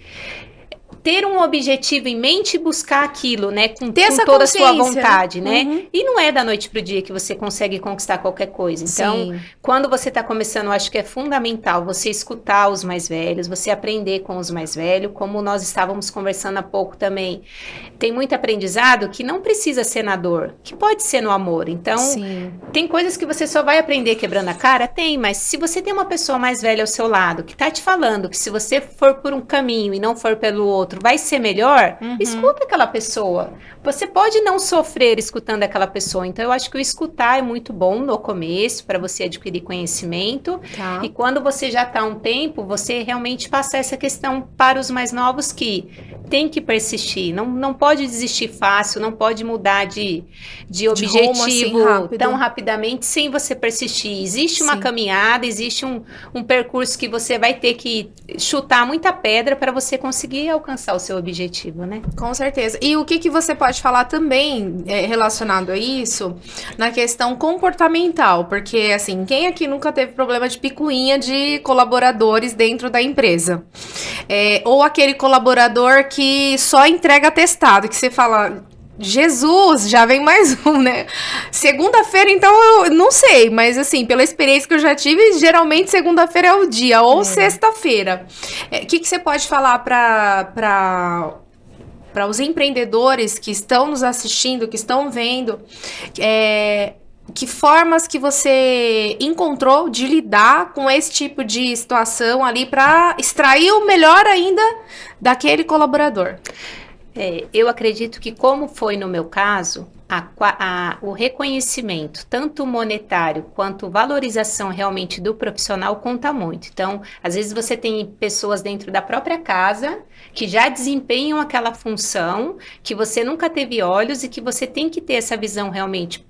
[SPEAKER 2] ter um objetivo em mente e buscar aquilo, né? Com toda a sua vontade, né? E não é da noite pro dia que você consegue conquistar qualquer coisa. Então, quando você está começando, eu acho que é fundamental você escutar os mais velhos, você aprender com os mais velhos, como nós estávamos conversando há pouco também. Tem muito aprendizado que não precisa ser na dor, que pode ser no amor. Então, tem coisas que você só vai aprender quebrando a cara? Tem, mas se você tem uma pessoa mais velha ao seu lado, que tá te falando que se você for por um caminho e não for pelo outro, vai ser melhor, escuta aquela pessoa. Você pode não sofrer escutando aquela pessoa. Então, eu acho que o escutar é muito bom no começo, para você adquirir conhecimento. E quando você já está há um tempo, você realmente passar essa questão para os mais novos que tem que persistir. Não pode desistir fácil, não pode mudar de objetivo assim, tão rapidamente sem você persistir. Existe uma caminhada, existe um percurso que você vai ter que chutar muita pedra para você conseguir alcançar o seu objetivo, né?
[SPEAKER 1] Com certeza. E o que você pode falar também relacionado a isso, na questão comportamental? Porque, assim, quem aqui nunca teve problema de picuinha de colaboradores dentro da empresa? Ou aquele colaborador que só entrega atestado, que você fala... Jesus, já vem mais um, né? Segunda-feira, então, eu não sei, mas assim, pela experiência que eu já tive, geralmente segunda-feira é o dia, ou sexta-feira. O que você pode falar para os empreendedores que estão nos assistindo, que estão vendo, que formas que você encontrou de lidar com esse tipo de situação ali para extrair o melhor ainda daquele colaborador?
[SPEAKER 2] Eu acredito que, como foi no meu caso, o reconhecimento, tanto monetário quanto valorização realmente do profissional, conta muito. Então, às vezes você tem pessoas dentro da própria casa que já desempenham aquela função, que você nunca teve olhos e que você tem que ter essa visão realmente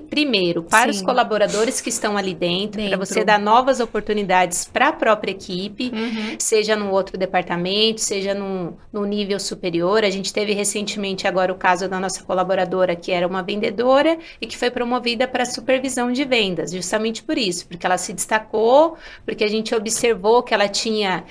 [SPEAKER 2] primeiro para os colaboradores que estão ali dentro. Para você dar novas oportunidades para a própria equipe, seja num outro departamento, seja num nível superior. A gente teve recentemente agora o caso da nossa colaboradora, que era uma vendedora e que foi promovida para supervisão de vendas, justamente por isso, porque ela se destacou, porque a gente observou que ela tinha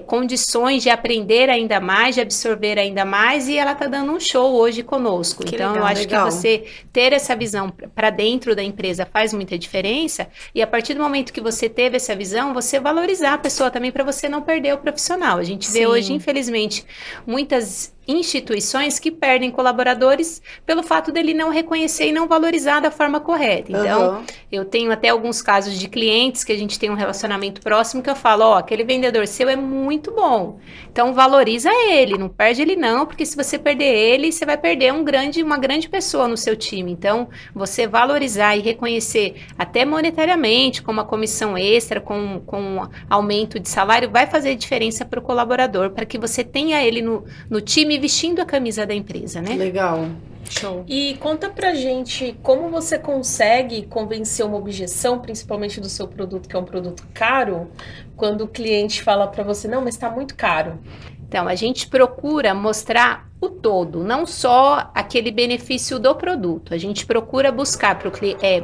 [SPEAKER 2] condições de aprender ainda mais, de absorver ainda mais, e ela está dando um show hoje conosco. Então, eu acho que você ter essa visão para dentro da empresa faz muita diferença, e a partir do momento que você teve essa visão, você valorizar a pessoa também para você não perder o profissional. A gente vê hoje, infelizmente, muitas instituições que perdem colaboradores pelo fato dele não reconhecer e não valorizar da forma correta. Então, eu tenho até alguns casos de clientes que a gente tem um relacionamento próximo que eu falo, aquele vendedor seu é muito bom, então valoriza ele, não perde ele não, porque se você perder ele, você vai perder uma grande pessoa no seu time. Então, você valorizar e reconhecer até monetariamente, com uma comissão extra, com aumento de salário, vai fazer diferença para o colaborador, para que você tenha ele no time vestindo a camisa da empresa, né?
[SPEAKER 3] Legal.
[SPEAKER 1] Show.
[SPEAKER 4] E conta pra gente como você consegue convencer uma objeção, principalmente do seu produto, que é um produto caro, quando o cliente fala pra você, não, mas tá muito caro.
[SPEAKER 2] Então, a gente procura mostrar o todo, não só aquele benefício do produto. A gente procura buscar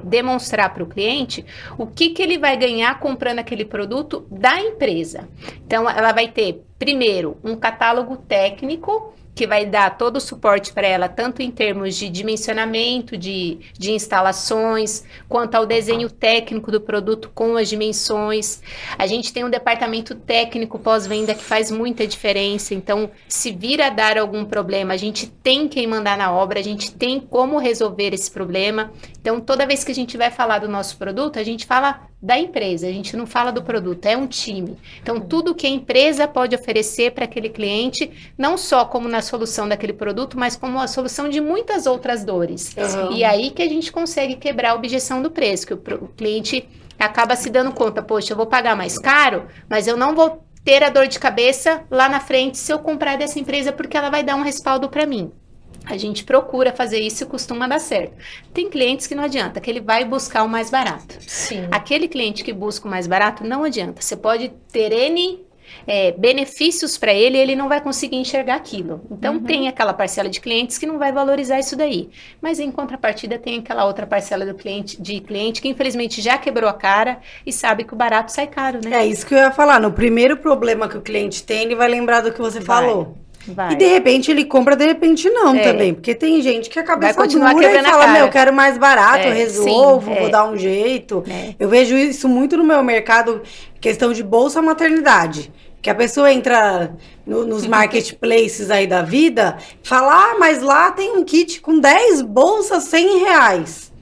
[SPEAKER 2] demonstrar para o cliente o que ele vai ganhar comprando aquele produto da empresa. Então, ela vai ter, primeiro, um catálogo técnico que vai dar todo o suporte para ela, tanto em termos de dimensionamento, de instalações, quanto ao desenho técnico do produto com as dimensões. A gente tem um departamento técnico pós-venda que faz muita diferença. Então, se vir a dar algum problema problema, a gente tem quem mandar na obra, a gente tem como resolver esse problema. Então, toda vez que a gente vai falar do nosso produto, a gente fala da empresa, a gente não fala do produto, é um time. Então, tudo que a empresa pode oferecer para aquele cliente, não só como na solução daquele produto, mas como a solução de muitas outras dores. E aí que a gente consegue quebrar a objeção do preço, que o cliente acaba se dando conta, poxa, eu vou pagar mais caro, mas eu não vou ter a dor de cabeça lá na frente se eu comprar dessa empresa, porque ela vai dar um respaldo para mim. A gente procura fazer isso e costuma dar certo. Tem clientes que não adianta, que ele vai buscar o mais barato.
[SPEAKER 4] Sim.
[SPEAKER 2] Aquele cliente que busca o mais barato, não adianta. Você pode ter N benefícios para ele, ele não vai conseguir enxergar aquilo. Então, tem aquela parcela de clientes que não vai valorizar isso daí. Mas, em contrapartida, tem aquela outra parcela de cliente que, infelizmente, já quebrou a cara e sabe que o barato sai caro, né?
[SPEAKER 3] É isso que eu ia falar. No primeiro problema que o cliente tem, ele vai lembrar do que você falou.
[SPEAKER 2] Vai.
[SPEAKER 3] E de repente ele compra, de repente não também. Porque tem gente que a cabeça
[SPEAKER 2] Vai continuar
[SPEAKER 3] dura e
[SPEAKER 2] quebrando a
[SPEAKER 3] fala,
[SPEAKER 2] cara.
[SPEAKER 3] eu quero mais barato, eu resolvo,
[SPEAKER 2] sim,
[SPEAKER 3] vou dar um jeito.
[SPEAKER 2] É.
[SPEAKER 3] Eu vejo isso muito no meu mercado, questão de bolsa maternidade. Que a pessoa entra nos marketplaces aí da vida, fala, mas lá tem um kit com 10 bolsas, R$100.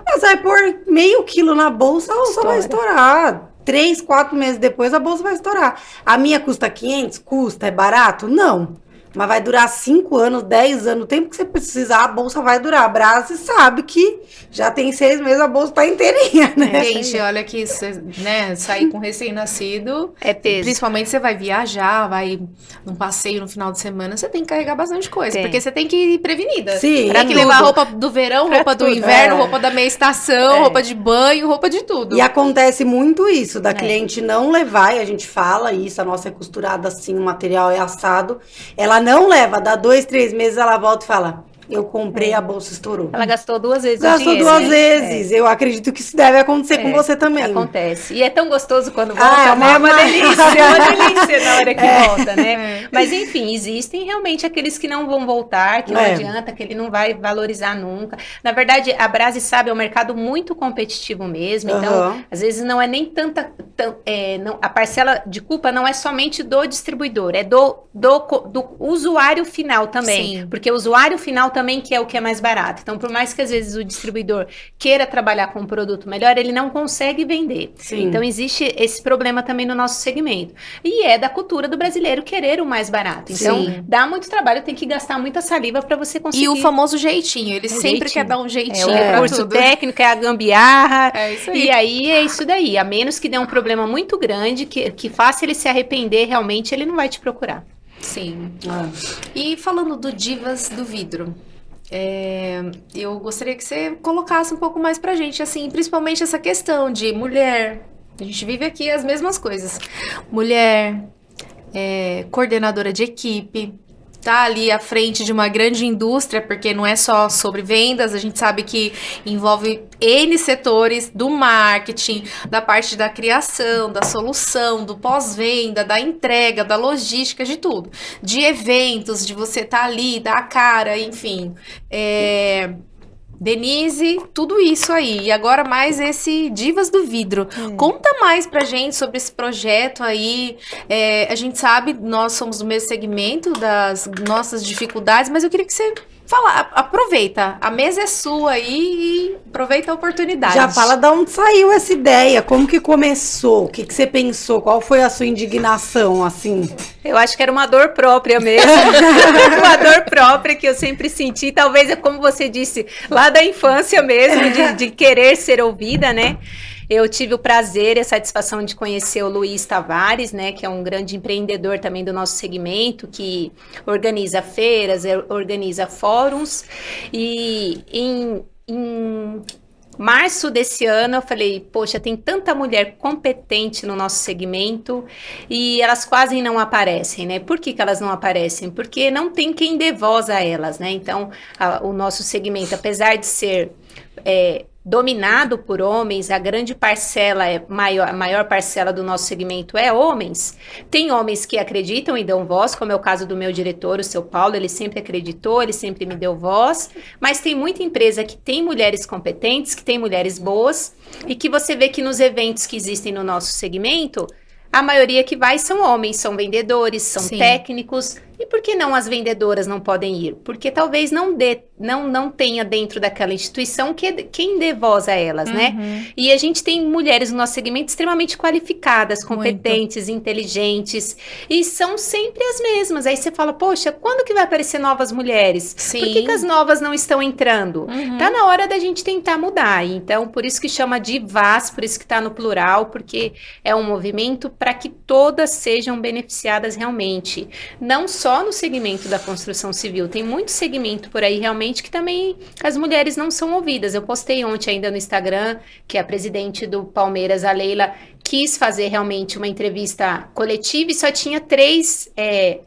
[SPEAKER 3] Mas vai pôr meio quilo na bolsa, a bolsa vai estourar. 3, 4 meses depois a bolsa vai estourar. A minha custa 500? Custa. É barato? Não. Mas vai durar 5 anos, 10 anos. O tempo que você precisar, a bolsa vai durar. A Brasi sabe que já tem 6 meses, a bolsa tá inteirinha, né?
[SPEAKER 1] Gente, olha que, né, sair com recém-nascido,
[SPEAKER 2] É peso.
[SPEAKER 1] principalmente você vai viajar, vai num passeio no final de semana, você tem que carregar bastante coisa,
[SPEAKER 2] Tem.
[SPEAKER 1] porque você tem que ir prevenida.
[SPEAKER 3] Sim,
[SPEAKER 1] Tem que
[SPEAKER 3] tudo.
[SPEAKER 1] levar roupa do verão,
[SPEAKER 2] Pra
[SPEAKER 1] roupa do
[SPEAKER 2] tudo,
[SPEAKER 1] inverno, roupa da meia estação, roupa de banho, roupa de tudo.
[SPEAKER 3] E acontece muito isso, da cliente não levar, e a gente fala isso, a nossa é costurada assim, o material é assado. Ela não leva, dá 2, 3 meses, ela volta e fala, eu comprei, a bolsa estourou.
[SPEAKER 2] Ela gastou 2 vezes o
[SPEAKER 3] Gastou
[SPEAKER 2] dinheiro,
[SPEAKER 3] 2
[SPEAKER 2] né?
[SPEAKER 3] vezes. Eu acredito que isso deve acontecer com você também.
[SPEAKER 2] Acontece. E é tão gostoso quando volta,
[SPEAKER 3] Ah, é
[SPEAKER 2] né? É uma
[SPEAKER 3] uma
[SPEAKER 2] delícia, é uma delícia na hora que volta, né? Mas enfim, existem realmente aqueles que não vão voltar, que não adianta, que ele não vai valorizar nunca. Na verdade, a Brasi sabe, é um mercado muito competitivo mesmo, então, às vezes não é nem tanta... a parcela de culpa não é somente do distribuidor, é do usuário final também.
[SPEAKER 1] Sim.
[SPEAKER 2] Porque o usuário final também quer o que é mais barato. Então, por mais que às vezes o distribuidor queira trabalhar com um produto melhor, ele não consegue vender.
[SPEAKER 3] Sim.
[SPEAKER 2] Então, existe esse problema também no nosso segmento. E é da cultura do brasileiro querer o mais barato. Então,
[SPEAKER 1] Sim.
[SPEAKER 2] dá muito trabalho, tem que gastar muita saliva para você conseguir.
[SPEAKER 1] E o famoso jeitinho, ele
[SPEAKER 2] O
[SPEAKER 1] sempre
[SPEAKER 2] jeitinho.
[SPEAKER 1] quer dar um jeitinho
[SPEAKER 2] o
[SPEAKER 1] pra
[SPEAKER 2] curso
[SPEAKER 1] tudo.
[SPEAKER 2] técnico, é a gambiarra.
[SPEAKER 1] É isso aí.
[SPEAKER 2] E aí, é isso daí. A menos que dê um problema muito grande, que faça ele se arrepender, realmente, ele não vai te procurar.
[SPEAKER 1] Sim.
[SPEAKER 3] Ah.
[SPEAKER 1] E falando do Divas do Vidro, eu gostaria que você colocasse um pouco mais pra gente, assim, principalmente essa questão de mulher. A gente vive aqui as mesmas coisas. Mulher, coordenadora de equipe, tá ali à frente de uma grande indústria, porque não é só sobre vendas, a gente sabe que envolve N setores do marketing, da parte da criação, da solução, do pós-venda, da entrega, da logística, de tudo. De eventos, de você estar ali, dar a cara, enfim. Denise, tudo isso aí. E agora mais esse Divas do Vidro. Conta mais pra gente sobre esse projeto aí. A gente sabe, nós somos do mesmo segmento das nossas dificuldades, mas eu queria que você aproveita. A mesa é sua aí e aproveita a oportunidade.
[SPEAKER 3] Já fala de onde saiu essa ideia, como que começou, o que você pensou, qual foi a sua indignação, assim?
[SPEAKER 2] Eu acho que era uma dor própria mesmo, uma dor própria que eu sempre senti, talvez é como você disse, lá da infância mesmo, de querer ser ouvida, né? Eu tive o prazer e a satisfação de conhecer o Luiz Tavares, né, que é um grande empreendedor também do nosso segmento, que organiza feiras, organiza fóruns, e em março desse ano eu falei, poxa, tem tanta mulher competente no nosso segmento e elas quase não aparecem, né? Por que elas não aparecem? Porque não tem quem dê voz a elas, né? Então, o nosso segmento, apesar de ser dominado por homens, a grande parcela, a maior parcela do nosso segmento é homens. Tem homens que acreditam e dão voz, como é o caso do meu diretor, o seu Paulo, ele sempre acreditou, ele sempre me deu voz, mas tem muita empresa que tem mulheres competentes, que tem mulheres boas, e que você vê que nos eventos que existem no nosso segmento, a maioria que vai são homens, são vendedores, são
[SPEAKER 1] Sim.
[SPEAKER 2] técnicos, E por que não as vendedoras não podem ir? Porque talvez não tenha dentro daquela instituição quem dê voz a elas, né? E a gente tem mulheres no nosso segmento extremamente qualificadas, competentes, inteligentes, e são sempre as mesmas. Aí você fala, poxa, quando que vai aparecer novas mulheres?
[SPEAKER 1] Sim.
[SPEAKER 2] Por que as novas não estão entrando? Tá na hora da gente tentar mudar. Então, por isso que chama de VAS, por isso que tá no plural, porque é um movimento para que todas sejam beneficiadas realmente. Não só no segmento da construção civil, tem muito segmento por aí realmente que também as mulheres não são ouvidas. Eu postei ontem ainda no Instagram que a presidente do Palmeiras, a Leila, quis fazer realmente uma entrevista coletiva e só tinha 3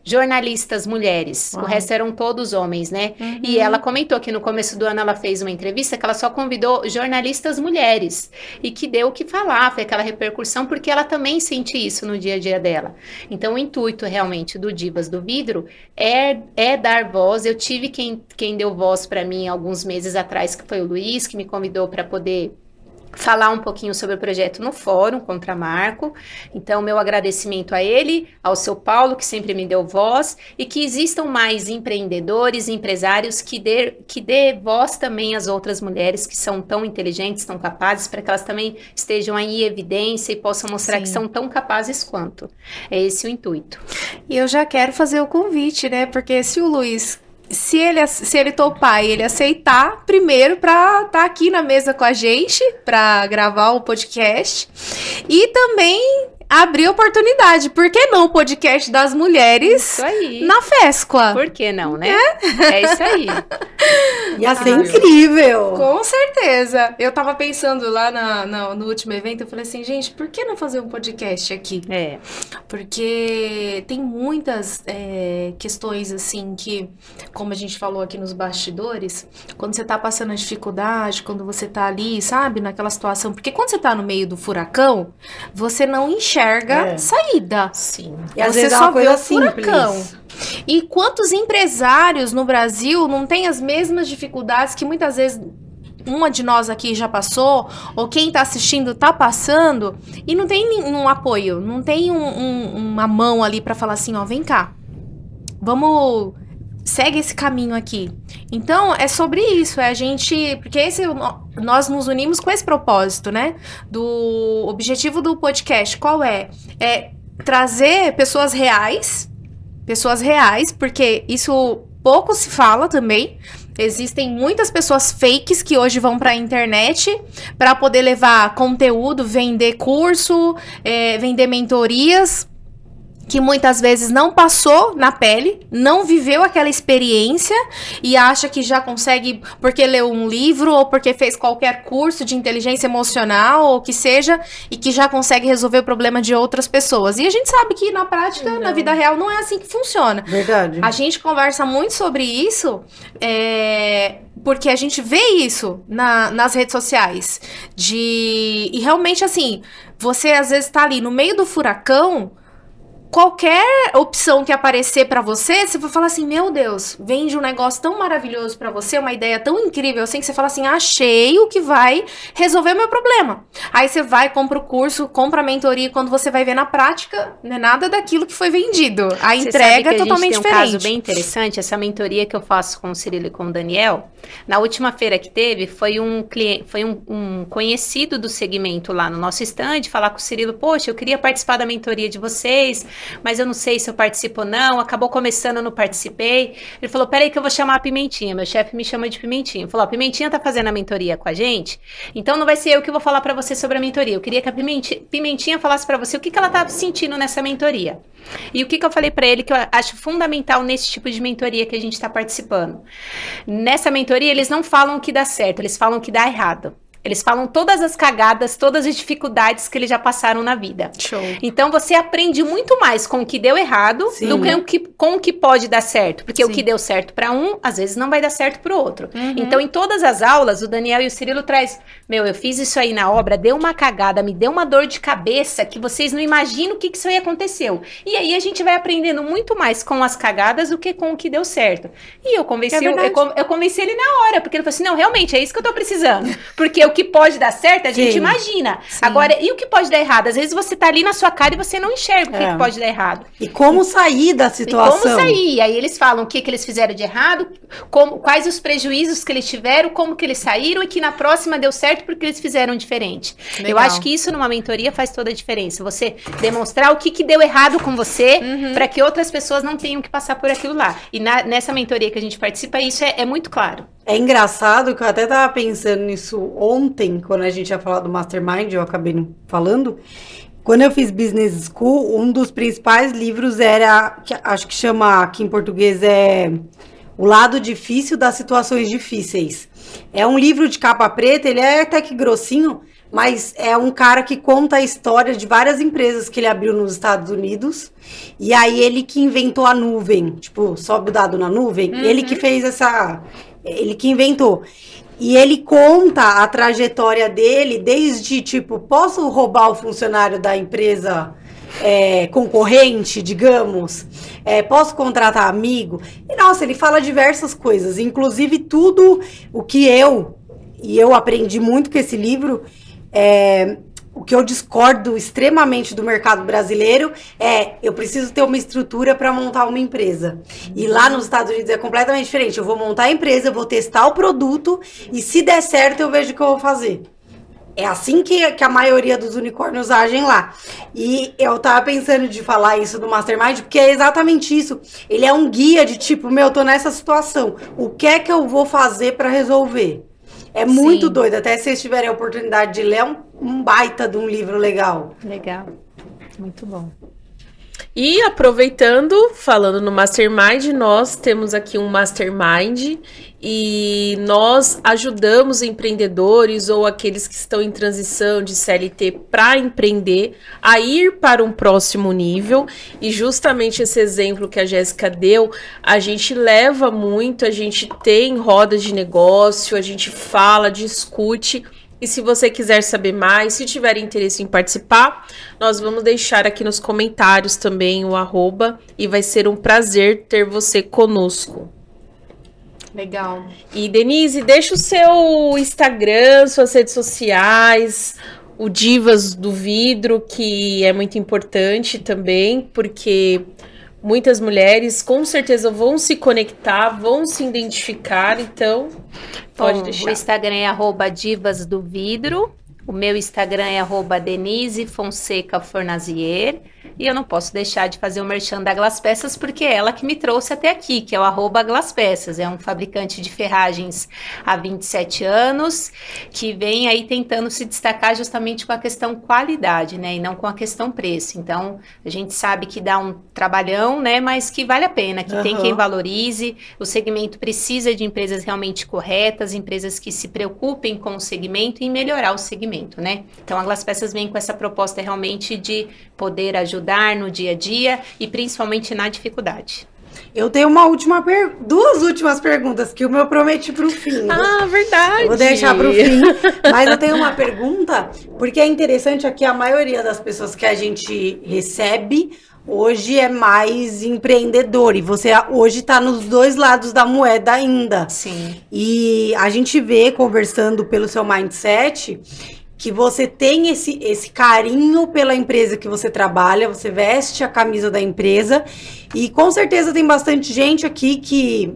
[SPEAKER 2] jornalistas mulheres. O resto eram todos homens, né? E ela comentou que no começo do ano ela fez uma entrevista que ela só convidou jornalistas mulheres e que deu o que falar, foi aquela repercussão, porque ela também sente isso no dia a dia dela. Então, o intuito realmente do Divas do Vidro é dar voz. Eu tive quem deu voz para mim alguns meses atrás, que foi o Luiz, que me convidou para poder falar um pouquinho sobre o projeto no fórum contra Marco. Então, meu agradecimento a ele, ao seu Paulo, que sempre me deu voz, e que existam mais empreendedores, empresários que dê voz também às outras mulheres que são tão inteligentes, tão capazes, para que elas também estejam aí em evidência e possam mostrar que são tão capazes quanto. É esse o intuito.
[SPEAKER 1] E eu já quero fazer o convite, né? Porque se o Luiz... Se ele topar e ele aceitar, primeiro para estar aqui na mesa com a gente, para gravar o podcast, e também abrir oportunidade. Por que não o podcast das mulheres
[SPEAKER 2] Isso aí.
[SPEAKER 1] na Fesqua?
[SPEAKER 2] Por que não, né? É isso aí.
[SPEAKER 3] Ia ser incrível.
[SPEAKER 1] Com certeza. Eu tava pensando lá no último evento, eu falei assim, gente, por que não fazer um podcast aqui? Porque tem muitas questões, assim, que, como a gente falou aqui nos bastidores, quando você tá passando a dificuldade, quando você tá ali, sabe, naquela situação, porque quando você tá no meio do furacão, você não enxerga saída.
[SPEAKER 4] Sim.
[SPEAKER 3] E às
[SPEAKER 1] Você
[SPEAKER 3] vezes é
[SPEAKER 1] só
[SPEAKER 3] uma coisa
[SPEAKER 1] vê o furacão.
[SPEAKER 3] simples.
[SPEAKER 1] E quantos empresários no Brasil não têm as mesmas dificuldades que muitas vezes uma de nós aqui já passou, ou quem tá assistindo tá passando, e não tem nenhum apoio, não tem uma mão ali pra falar assim, ó, vem cá, vamos, segue esse caminho aqui. Então, é sobre isso, é a gente, porque nós nos unimos com esse propósito, né, do objetivo do podcast, qual é? É trazer pessoas reais, porque isso pouco se fala também. Existem muitas pessoas fakes que hoje vão para a internet para poder levar conteúdo, vender curso, vender mentorias, que muitas vezes não passou na pele, não viveu aquela experiência e acha que já consegue porque leu um livro ou porque fez qualquer curso de inteligência emocional ou que seja, e que já consegue resolver o problema de outras pessoas. E a gente sabe que na prática, na vida real, não é assim que funciona.
[SPEAKER 3] Verdade.
[SPEAKER 1] A gente conversa muito sobre isso, porque a gente vê isso nas redes sociais. E realmente, assim, você às vezes tá ali no meio do furacão, qualquer opção que aparecer pra você, você vai falar assim, meu Deus, vende um negócio tão maravilhoso pra você, uma ideia tão incrível assim, que você fala assim, achei o que vai resolver o meu problema. Aí você vai, compra o curso, compra a mentoria, e quando você vai ver na prática, não é nada daquilo que foi vendido. A entrega é totalmente diferente.
[SPEAKER 2] A gente tem um caso bem interessante, essa mentoria que eu faço com o Cirilo e com o Daniel, na última feira que teve, foi um conhecido do segmento lá no nosso stand, falar com o Cirilo, poxa, eu queria participar da mentoria de vocês, mas eu não sei se eu participo ou não, acabou começando, eu não participei. Ele falou, peraí que eu vou chamar a Pimentinha, meu chefe me chama de Pimentinha. Ele falou, a Pimentinha tá fazendo a mentoria com a gente, então não vai ser eu que vou falar pra você sobre a mentoria, eu queria que a Pimentinha falasse pra você o que ela tá sentindo nessa mentoria. E o que eu falei pra ele que eu acho fundamental nesse tipo de mentoria que a gente tá participando. Nessa mentoria, eles não falam o que dá certo, eles falam o que dá errado. Eles falam todas as cagadas, todas as dificuldades que eles já passaram na vida.
[SPEAKER 1] Show.
[SPEAKER 2] Então, você aprende muito mais com o que deu errado do que com o que pode dar certo. Porque o que deu certo para um, às vezes não vai dar certo para o outro. Então, em todas as aulas, o Daniel e o Cirilo traz... eu fiz isso aí na obra, deu uma cagada, me deu uma dor de cabeça que vocês não imaginam o que isso aí aconteceu. E aí, a gente vai aprendendo muito mais com as cagadas do que com o que deu certo. E eu convenci, eu convenci ele na hora, porque ele falou assim, não, realmente, é isso que eu tô precisando. Porque o que pode dar certo, a gente
[SPEAKER 3] Sim.
[SPEAKER 2] imagina.
[SPEAKER 1] Sim.
[SPEAKER 2] Agora, e o que pode dar errado? Às vezes você tá ali na sua cara e você não enxerga o que pode dar errado.
[SPEAKER 3] E como sair da
[SPEAKER 2] E
[SPEAKER 3] situação?
[SPEAKER 2] como sair? Aí eles falam o que eles fizeram de errado, quais os prejuízos que eles tiveram, como que eles saíram e que na próxima deu certo porque eles fizeram diferente.
[SPEAKER 1] Legal.
[SPEAKER 2] Eu acho que isso numa mentoria faz toda a diferença. Você demonstrar o que deu errado com você para que outras pessoas não tenham que passar por aquilo lá. E nessa mentoria que a gente participa, isso é muito claro.
[SPEAKER 3] É engraçado que eu até tava pensando nisso ontem, quando a gente ia falar do Mastermind, eu acabei não falando. Quando eu fiz Business School, um dos principais livros era, que acho que chama aqui em português, O Lado Difícil das Situações Difíceis. É um livro de capa preta, ele é até que grossinho, mas é um cara que conta a história de várias empresas que ele abriu nos Estados Unidos. E aí ele que inventou a nuvem, tipo, sobe o dado na nuvem, ele que fez ele que inventou. E ele conta a trajetória dele desde, tipo, posso roubar o funcionário da empresa concorrente, digamos? Posso contratar amigo? E, nossa, ele fala diversas coisas, inclusive tudo o que eu aprendi muito com esse livro, o que eu discordo extremamente do mercado brasileiro eu preciso ter uma estrutura para montar uma empresa. E lá nos Estados Unidos é completamente diferente. Eu vou montar a empresa, eu vou testar o produto e se der certo eu vejo o que eu vou fazer. É assim que a maioria dos unicórnios agem lá. E eu tava pensando de falar isso do Mastermind, porque é exatamente isso. Ele é um guia de tipo, eu tô nessa situação. O que é que eu vou fazer para resolver? É muito
[SPEAKER 1] Sim.
[SPEAKER 3] doido. Até se vocês tiverem a oportunidade de ler, é um baita de um livro legal.
[SPEAKER 2] Legal. Muito bom.
[SPEAKER 4] E aproveitando, falando no Mastermind, nós temos aqui um Mastermind e nós ajudamos empreendedores ou aqueles que estão em transição de CLT para empreender a ir para um próximo nível. E justamente esse exemplo que a Jéssica deu, a gente leva muito, a gente tem rodas de negócio, a gente fala, discute. E se você quiser saber mais, se tiver interesse em participar, nós vamos deixar aqui nos comentários também o @ e vai ser um prazer ter você conosco.
[SPEAKER 1] Legal.
[SPEAKER 4] E Denise, deixa o seu Instagram, suas redes sociais, o Divas do Vidro, que é muito importante também, porque muitas mulheres com certeza vão se conectar, vão se identificar, então pode deixar.
[SPEAKER 2] O Instagram é @divasdovidro, o meu Instagram é @Denise Fonseca Fornazier, e eu não posso deixar de fazer o merchan da Glas Peças, porque é ela que me trouxe até aqui, que é o @Glas Peças, é um fabricante de ferragens há 27 anos, que vem aí tentando se destacar justamente com a questão qualidade, né, e não com a questão preço. Então, a gente sabe que dá um trabalhão, né, mas que vale a pena, que tem quem valorize, o segmento precisa de empresas realmente corretas, empresas que se preocupem com o segmento e melhorar o segmento, né. Então, a Glas Peças vem com essa proposta realmente de poder ajudar no dia a dia e principalmente na dificuldade.
[SPEAKER 3] Eu tenho duas últimas perguntas que o meu prometi pro fim.
[SPEAKER 4] Ah, verdade!
[SPEAKER 3] Eu vou deixar pro fim, mas eu tenho uma pergunta, porque é interessante aqui, a maioria das pessoas que a gente recebe hoje é mais empreendedor, e você hoje tá nos dois lados da moeda ainda.
[SPEAKER 2] Sim.
[SPEAKER 3] E a gente vê, conversando pelo seu mindset, que você tem esse carinho pela empresa que você trabalha, você veste a camisa da empresa, e com certeza tem bastante gente aqui que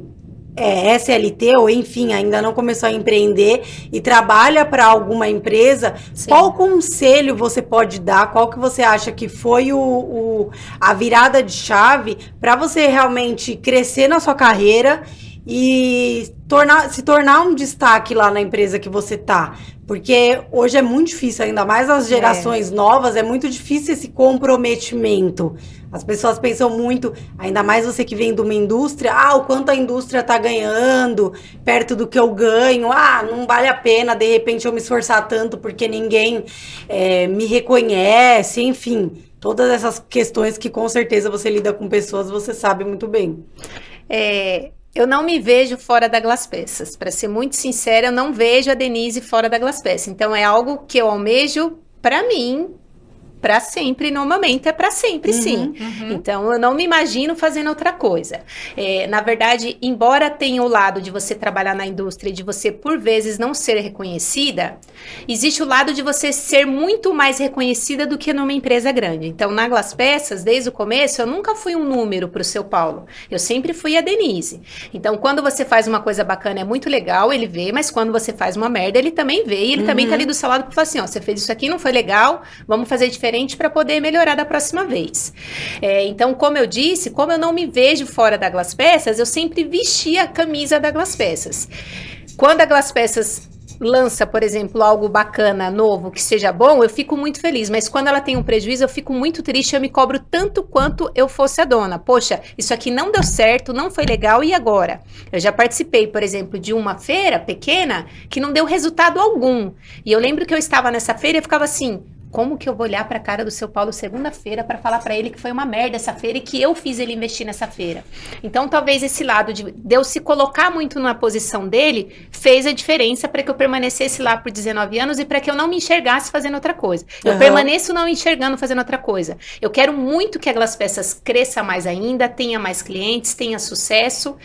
[SPEAKER 3] é SLT, ou enfim, ainda não começou a empreender e trabalha para alguma empresa.
[SPEAKER 2] Sim.
[SPEAKER 3] Qual conselho você pode dar? Qual que você acha que foi a virada de chave para você realmente crescer na sua carreira e se tornar um destaque lá na empresa que você tá? Porque hoje é muito difícil, ainda mais as gerações novas, é muito difícil esse comprometimento. As pessoas pensam muito, ainda mais você que vem de uma indústria, o quanto a indústria tá ganhando, perto do que eu ganho, não vale a pena, de repente, eu me esforçar tanto porque ninguém me reconhece, enfim. Todas essas questões que com certeza você lida com pessoas, você sabe muito bem.
[SPEAKER 2] Eu não me vejo fora da Glas Peças. Para ser muito sincera, eu não vejo a Denise fora da Glas Peças. Então, é algo que eu almejo para mim, Para sempre, no momento, é para sempre, sim. Então, eu não me imagino fazendo outra coisa. Na verdade, embora tenha o lado de você trabalhar na indústria, de você, por vezes, não ser reconhecida, existe o lado de você ser muito mais reconhecida do que numa empresa grande. Então, na Glass Peças, desde o começo, eu nunca fui um número para o seu Paulo. Eu sempre fui a Denise. Então, quando você faz uma coisa bacana, é muito legal, ele vê, mas quando você faz uma merda, ele também vê. E ele também tá ali do seu lado para falar assim, ó, você fez isso aqui, não foi legal, vamos fazer diferente para poder melhorar da próxima vez. Então, como eu disse, como eu não me vejo fora da Glass Peças, eu sempre vesti a camisa da Glass Peças. Quando a Glass Peças lança, por exemplo, algo bacana, novo, que seja bom, eu fico muito feliz, mas quando ela tem um prejuízo, eu fico muito triste, eu me cobro tanto quanto eu fosse a dona. Poxa, isso aqui não deu certo, não foi legal, e agora? Eu já participei, por exemplo, de uma feira pequena que não deu resultado algum, e eu lembro que eu estava nessa feira e eu ficava assim, como que eu vou olhar para a cara do seu Paulo segunda-feira para falar para ele que foi uma merda essa feira e que eu fiz ele investir nessa feira? Então, talvez esse lado de eu se colocar muito na posição dele fez a diferença para que eu permanecesse lá por 19 anos e para que eu não me enxergasse fazendo outra coisa. Eu permaneço não enxergando fazendo outra coisa. Eu quero muito que a Glass Peças cresça mais ainda, tenha mais clientes, tenha sucesso.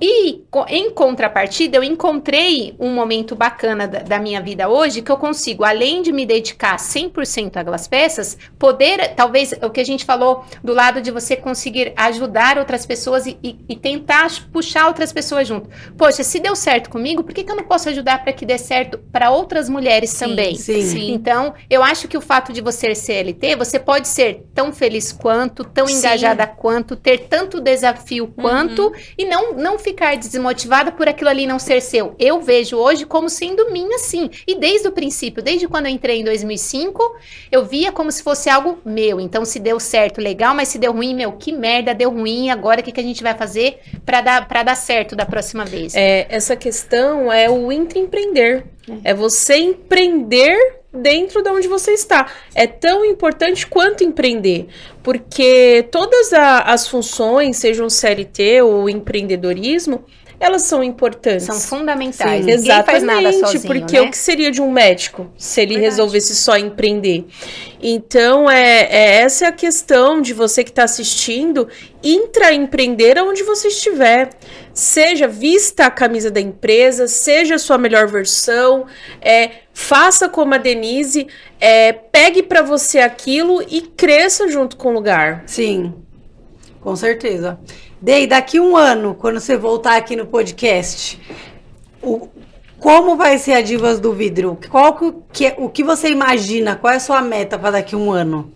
[SPEAKER 2] E, em contrapartida, eu encontrei um momento bacana da minha vida hoje, que eu consigo, além de me dedicar 100% a Glass Peças, poder, talvez, o que a gente falou, do lado de você conseguir ajudar outras pessoas e tentar puxar outras pessoas junto. Poxa, se deu certo comigo, por que eu não posso ajudar para que dê certo para outras mulheres também?
[SPEAKER 3] Sim.
[SPEAKER 2] Então, eu acho que o fato de você ser CLT, você pode ser tão feliz quanto, tão engajada quanto, ter tanto desafio quanto, e não ficar desmotivada por aquilo ali não ser seu. Eu vejo hoje como sendo minha, sim. E desde o princípio, desde quando eu entrei em 2005, eu via como se fosse algo meu. Então, se deu certo, legal, mas se deu ruim, que merda, deu ruim, agora o que a gente vai fazer para dar certo da próxima vez?
[SPEAKER 4] Essa questão é o intraempreender. É você empreender dentro de onde você está. É tão importante quanto empreender, porque todas as funções, sejam CLT ou empreendedorismo, elas são importantes.
[SPEAKER 2] São fundamentais.
[SPEAKER 4] Sim, exatamente, faz nada sozinho, porque
[SPEAKER 2] né?
[SPEAKER 4] O que seria de um médico se ele resolvesse só empreender? Então, essa é a questão de você que está assistindo, intraempreender onde você estiver. Seja vista a camisa da empresa, seja a sua melhor versão, faça como a Denise, pegue para você aquilo e cresça junto com o lugar.
[SPEAKER 3] Sim, com certeza. Daqui um ano, quando você voltar aqui no podcast, como vai ser a Divas do Vidro? O que você imagina? Qual é a sua meta para daqui um ano?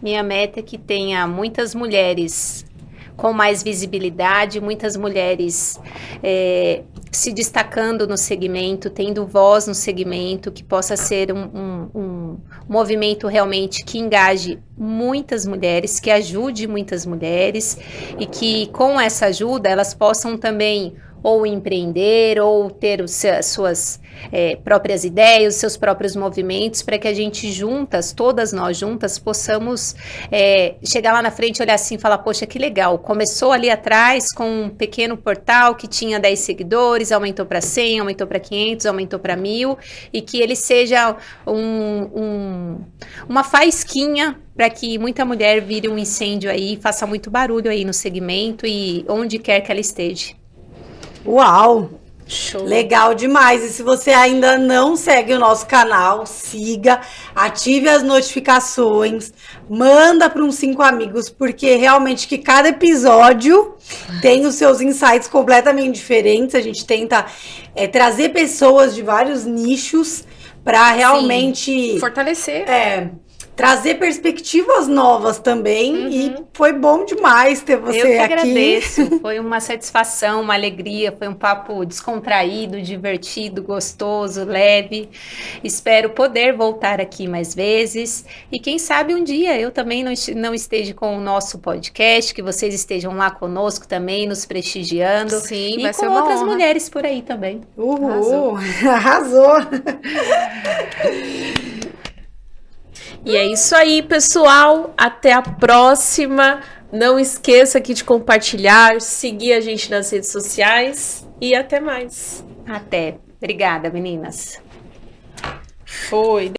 [SPEAKER 2] Minha meta é que tenha muitas mulheres com mais visibilidade, muitas mulheres se destacando no segmento, tendo voz no segmento, que possa ser um movimento realmente que engaje muitas mulheres, que ajude muitas mulheres e que com essa ajuda elas possam também ou empreender ou ter as suas próprias ideias, os seus próprios movimentos, para que a gente juntas, todas nós juntas, possamos chegar lá na frente, olhar assim e falar, poxa, que legal, começou ali atrás com um pequeno portal que tinha 10 seguidores, aumentou para 100, aumentou para 500, aumentou para 1000, e que ele seja uma faísquinha para que muita mulher vire um incêndio aí, faça muito barulho aí no segmento e onde quer que ela esteja.
[SPEAKER 3] Uau!
[SPEAKER 2] Show.
[SPEAKER 3] Legal demais! E se você ainda não segue o nosso canal, siga, ative as notificações, manda para uns 5 amigos, porque realmente que cada episódio tem os seus insights completamente diferentes. A gente tenta trazer pessoas de vários nichos para realmente
[SPEAKER 1] fortalecer.
[SPEAKER 3] Trazer perspectivas novas também, e foi bom demais ter você aqui.
[SPEAKER 2] Eu que agradeço, foi uma satisfação, uma alegria, foi um papo descontraído, divertido, gostoso, leve. Espero poder voltar aqui mais vezes e quem sabe um dia eu também não esteja com o nosso podcast, que vocês estejam lá conosco também, nos prestigiando.
[SPEAKER 1] Sim,
[SPEAKER 2] e
[SPEAKER 1] vai
[SPEAKER 2] com
[SPEAKER 1] ser uma
[SPEAKER 2] outras
[SPEAKER 1] honra.
[SPEAKER 2] mulheres por aí também.
[SPEAKER 3] Uhul! Arrasou!
[SPEAKER 4] E é isso aí, pessoal. Até a próxima. Não esqueça aqui de compartilhar, seguir a gente nas redes sociais e até mais.
[SPEAKER 2] Até. Obrigada, meninas.
[SPEAKER 4] Foi.